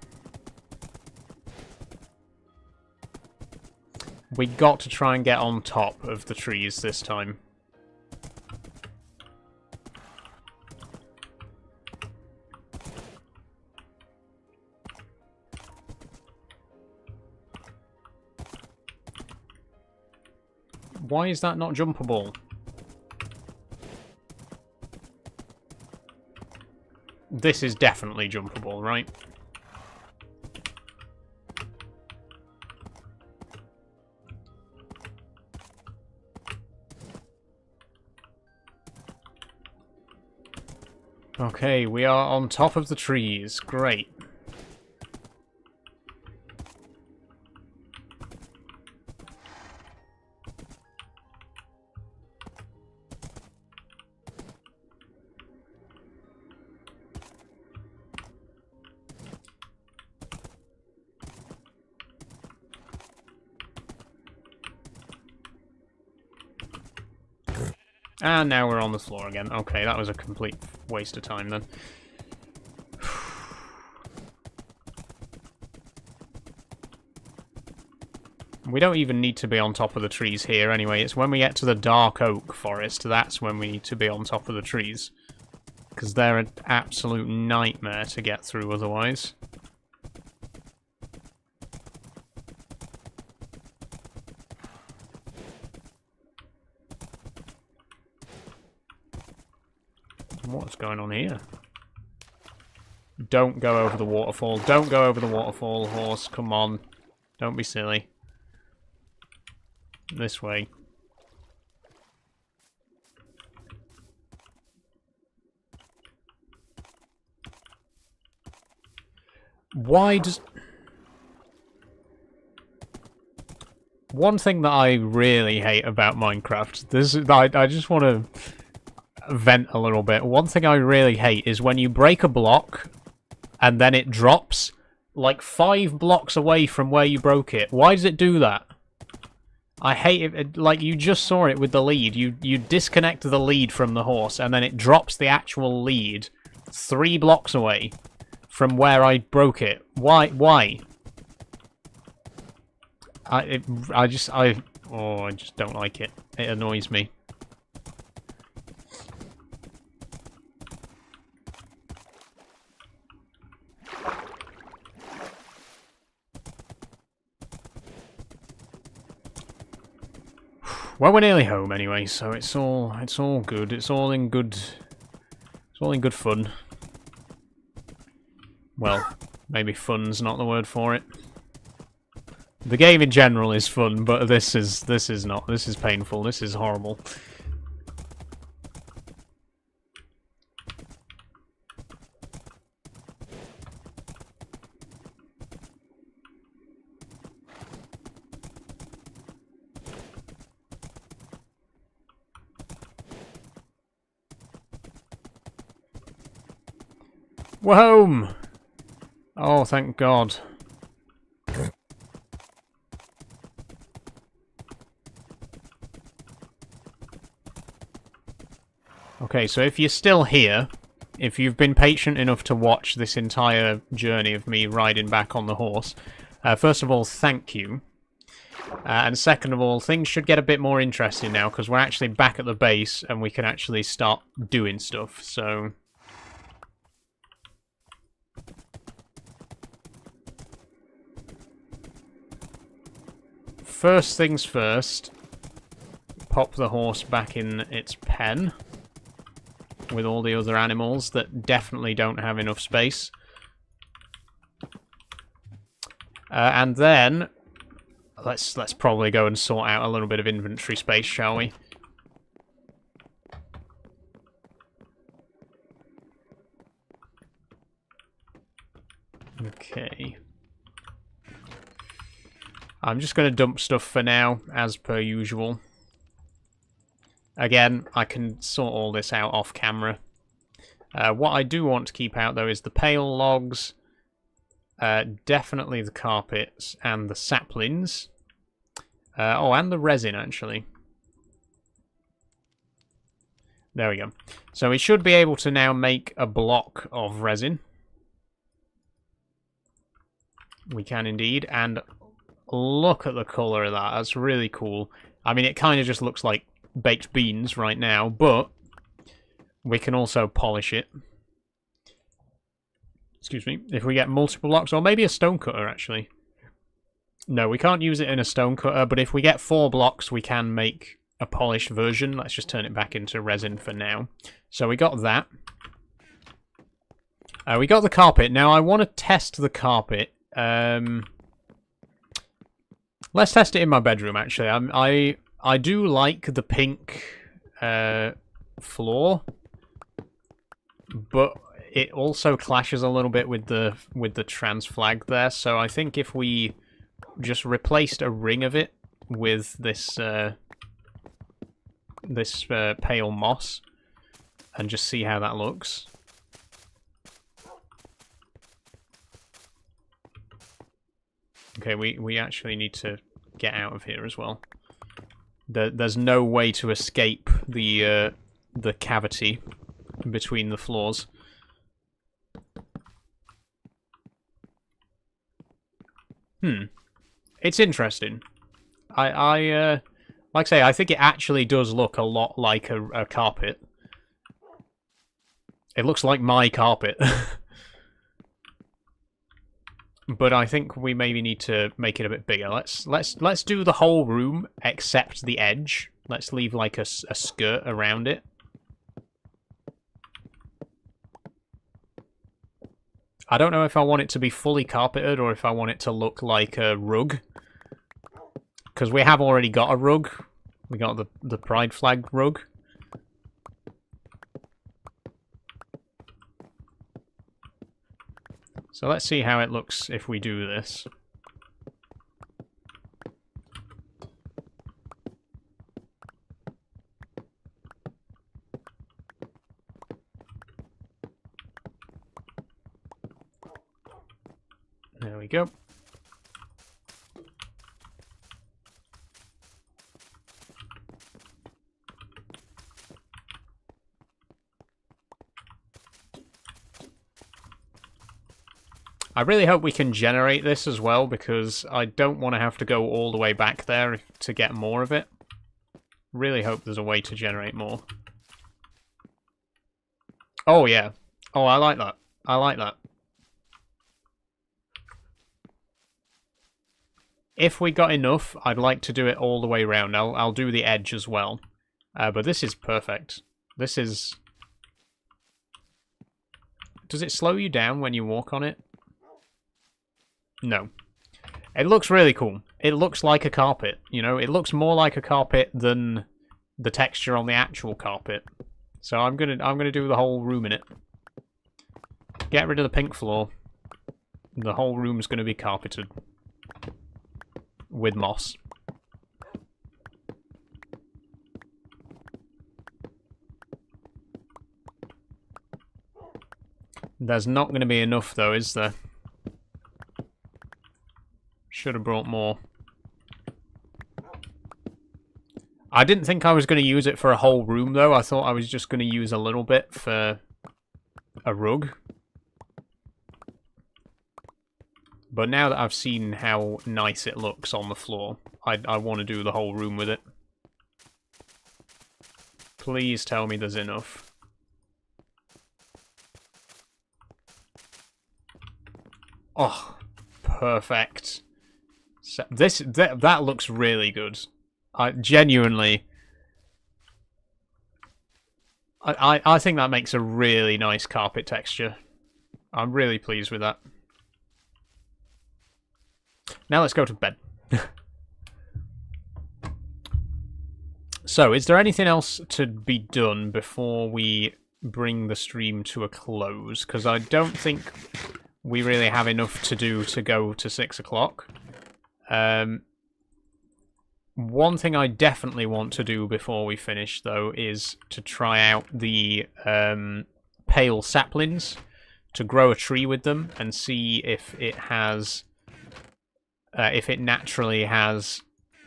[SPEAKER 1] We got to try and get on top of the trees this time. Why is that not jumpable? This is definitely jumpable, right? Okay, we are on top of the trees. Great. And now we're on the floor again. Okay, that was a complete waste of time then. We don't even need to be on top of the trees here anyway. It's when we get to the dark oak forest, that's when we need to be on top of the trees. Because they're an absolute nightmare to get through otherwise. What's going on here? Don't go over the waterfall. Don't go over the waterfall, horse. Come on. Don't be silly. This way. Why does... One thing that I really hate about Minecraft, this I just want to vent a little bit. One thing I really hate is when you break a block and then it drops like 5 blocks away from where you broke it. Why does it do that? I hate it. Like, you just saw it with the lead. You disconnect the lead from the horse, and then it drops the actual lead 3 blocks away from where I broke it. Why? Why? I just don't like it. It annoys me. Well, we're nearly home anyway, so it's all good. It's all in good fun. Well, maybe fun's not the word for it. The game in general is fun, but this is not. This is painful. This is horrible. We're home! Oh, thank God. Okay, so if you're still here, if you've been patient enough to watch this entire journey of me riding back on the horse, first of all, thank you. And second of all, things should get a bit more interesting now, because we're actually back at the base, and we can actually start doing stuff, so... First things first, pop the horse back in its pen with all the other animals that definitely don't have enough space. And then, let's probably go and sort out a little bit of inventory space, shall we? Okay. I'm just going to dump stuff for now, as per usual. Again, I can sort all this out off camera. What I do want to keep out, though, is the pale logs, definitely the carpets, and the saplings. Oh, and the resin, actually. There we go. So we should be able to now make a block of resin. We can indeed, and... Look at the colour of that. That's really cool. I mean, it kind of just looks like baked beans right now, but we can also polish it. Excuse me. If we get multiple blocks, or maybe a stone cutter, actually. No, we can't use it in a stone cutter, but if we get 4 blocks, we can make a polished version. Let's just turn it back into resin for now. So we got that. We got the carpet. Now, I want to test the carpet. Let's test it in my bedroom, actually. I do like the pink floor, but it also clashes a little bit with the trans flag there. So I think if we just replaced a ring of it with this pale moss and just see how that looks. Okay, we actually need to get out of here as well. There's no way to escape the cavity between the floors. It's interesting. I like I say, I think it actually does look a lot like a carpet. It looks like my carpet. But I think we maybe need to make it a bit bigger. Let's do the whole room except the edge. Let's leave like a skirt around it. I don't know if I want it to be fully carpeted or if I want it to look like a rug. Because we have already got a rug. We got the pride flag rug. So let's see how it looks if we do this. There we go. I really hope we can generate this as well, because I don't want to have to go all the way back there to get more of it. Really hope there's a way to generate more. Oh, yeah. Oh, I like that. I like that. If we got enough, I'd like to do it all the way around. I'll do the edge as well. But this is perfect. This is... Does it slow you down when you walk on it? No. It looks really cool. It looks like a carpet, you know? It looks more like a carpet than the texture on the actual carpet. So I'm gonna do the whole room in it. Get rid of the pink floor. The whole room's gonna be carpeted. With moss. There's not going to be enough though, is there? Should have brought more. I didn't think I was going to use it for a whole room though. I thought I was just going to use a little bit for a rug. But now that I've seen how nice it looks on the floor, I want to do the whole room with it. Please tell me there's enough. Oh, perfect. So that looks really good. I genuinely... I think that makes a really nice carpet texture. I'm really pleased with that. Now let's go to bed. So, is there anything else to be done before we bring the stream to a close? Because I don't think we really have enough to do to go to 6 o'clock. One thing I definitely want to do before we finish, though, is to try out the pale saplings, to grow a tree with them and see if it has... if it naturally has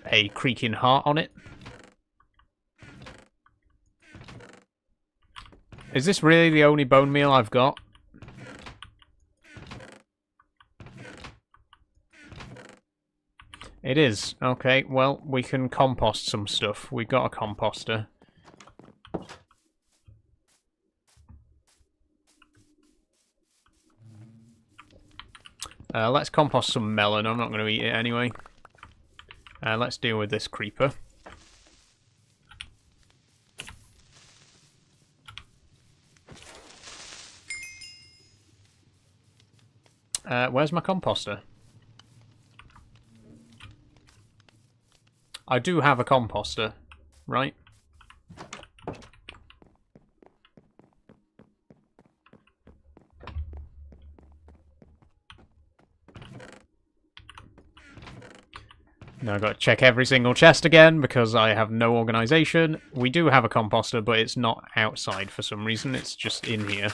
[SPEAKER 1] a creaking heart on it. Is this really the only bone meal I've got? It is. Okay, well, we can compost some stuff. We've got a composter. Let's compost some melon. I'm not going to eat it anyway. Let's deal with this creeper. Where's my composter? I do have a composter, right? Now I've got to check every single chest again because I have no organisation. We do have a composter, but it's not outside for some reason. It's just in here.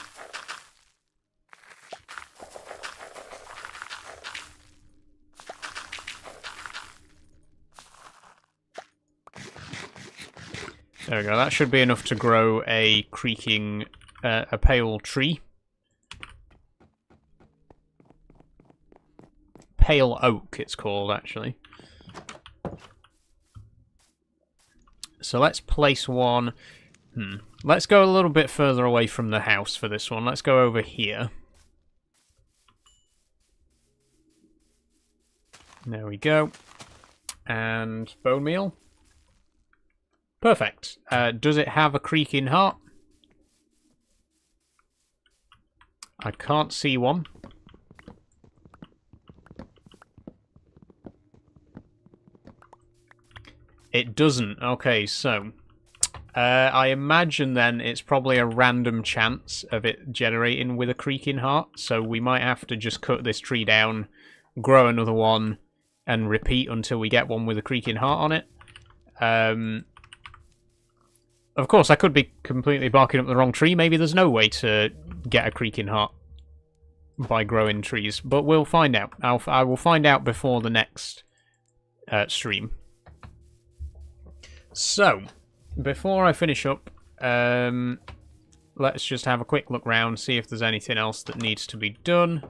[SPEAKER 1] There we go. That should be enough to grow a creaking, a pale tree. Pale oak, it's called, actually. So let's place one. Let's go a little bit further away from the house for this one. Let's go over here. There we go. And bone meal. Perfect. Does it have a creaking heart? I can't see one. It doesn't. Okay, so I imagine then it's probably a random chance of it generating with a creaking heart. So we might have to just cut this tree down, grow another one, and repeat until we get one with a creaking heart on it. Of course, I could be completely barking up the wrong tree. Maybe there's no way to get a creaking heart by growing trees, but we'll find out. I will find out before the next stream. So, before I finish up, let's just have a quick look round, see if there's anything else that needs to be done.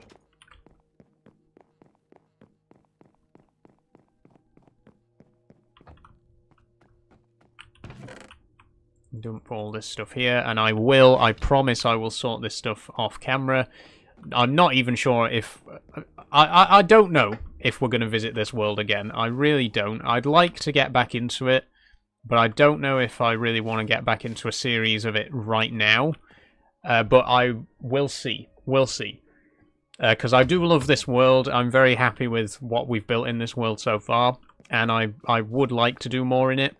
[SPEAKER 1] Dump all this stuff here, and I promise I will sort this stuff off camera. I'm not even sure if... I don't know if we're going to visit this world again. I really don't. I'd like to get back into it, but I don't know if I really want to get back into a series of it right now. But I will see. We'll see. Because I do love this world. I'm very happy with what we've built in this world so far, and I would like to do more in it.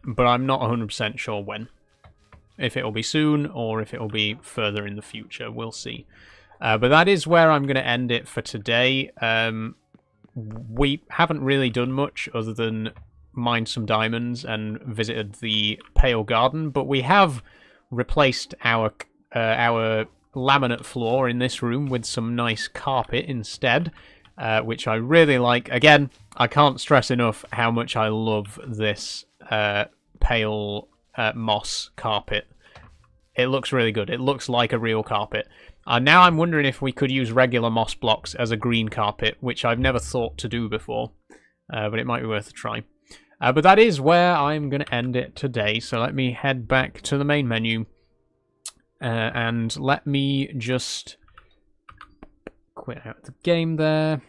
[SPEAKER 1] But I'm not 100% sure when. If it'll be soon, or if it'll be further in the future. We'll see. But that is where I'm going to end it for today. We haven't really done much other than mined some diamonds and visited the Pale Garden. But we have replaced our laminate floor in this room with some nice carpet instead. Which I really like. Again, I can't stress enough how much I love this pale moss carpet. It looks really good. It looks like a real carpet. Now I'm wondering if we could use regular moss blocks as a green carpet, which I've never thought to do before. But it might be worth a try. But that is where I'm going to end it today. So let me head back to the main menu. And let me just quit out the game there.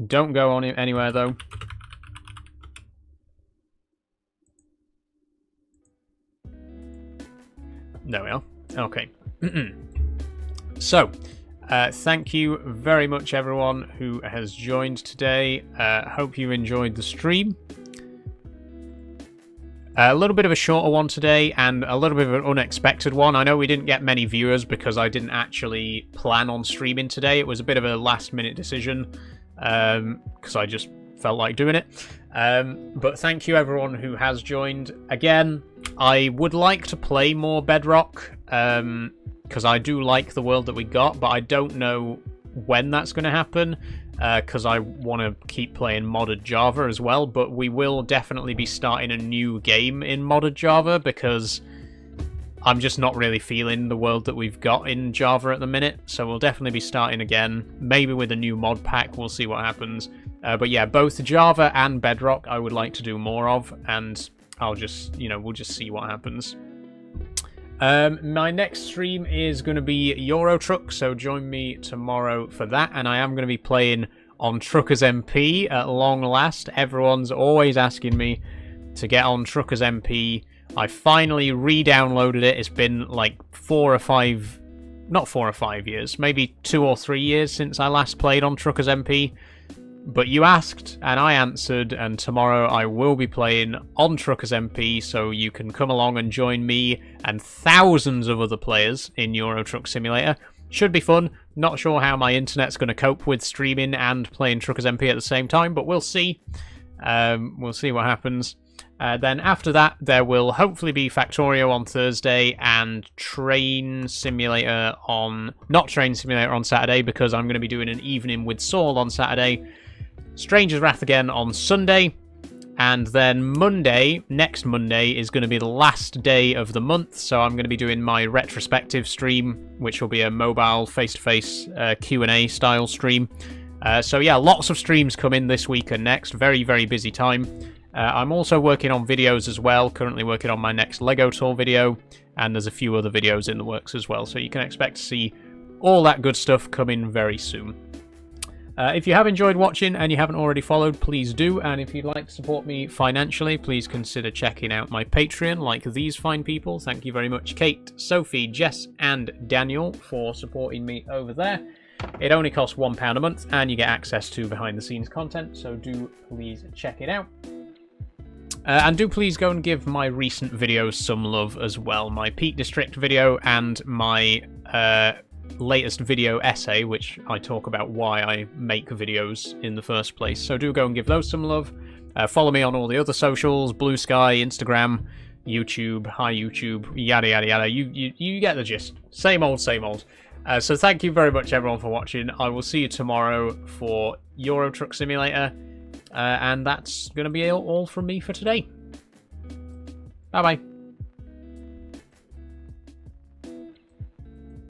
[SPEAKER 1] Don't go on anywhere, though. There we are. Okay. So, thank you very much, everyone who has joined today. Hope you enjoyed the stream. A little bit of a shorter one today, and a little bit of an unexpected one. I know we didn't get many viewers because I didn't actually plan on streaming today. It was a bit of a last-minute decision, because I just felt like doing it. But thank you, everyone who has joined. Again, I would like to play more Bedrock, because I do like the world that we got, but I don't know when that's going to happen, because I want to keep playing modded Java as well. But we will definitely be starting a new game in modded Java, because I'm just not really feeling the world that we've got in Java at the minute. So we'll definitely be starting again, maybe with a new mod pack. We'll see what happens. But yeah, both Java and Bedrock I would like to do more of, and I'll just, we'll just see what happens. My next stream is going to be Euro Truck, so join me tomorrow for that. And I am going to be playing on Truckers MP at long last. Everyone's always asking me to get on Truckers MP. I finally re-downloaded it. It's been like 4 or 5, not 4 or 5 years, maybe 2 or 3 years since I last played on Truckers MP. But you asked, and I answered, and tomorrow I will be playing on Truckers MP, so you can come along and join me and thousands of other players in Euro Truck Simulator. Should be fun. Not sure how my internet's going to cope with streaming and playing Truckers MP at the same time, but we'll see. We'll see what happens. Then after that, there will hopefully be Factorio on Thursday and Train Simulator on... Not Train Simulator on Saturday, because I'm going to be doing an evening with Saul on Saturday. Stranger's Wrath again on Sunday. And then Monday, next Monday, is going to be the last day of the month, so I'm going to be doing my retrospective stream, which will be a mobile face-to-face Q&A style stream. So yeah, lots of streams coming this week and next. Very, very busy time. I'm also working on videos as well, currently working on my next LEGO tour video, and there's a few other videos in the works as well, so you can expect to see all that good stuff coming very soon. If you have enjoyed watching and you haven't already followed, please do, and if you'd like to support me financially, please consider checking out my Patreon, like these fine people. Thank you very much, Kate, Sophie, Jess, and Daniel, for supporting me over there. It only costs £1 a month, and you get access to behind-the-scenes content, so do please check it out. And do please go and give my recent videos some love as well. My Peak District video and my latest video essay, which I talk about why I make videos in the first place. So do go and give those some love. Follow me on all the other socials, Blue Sky, Instagram, YouTube, hi YouTube, yada yada yada. You get the gist. Same old, same old. So thank you very much everyone for watching. I will see you tomorrow for Euro Truck Simulator. And that's going to be all from me for today. Bye bye.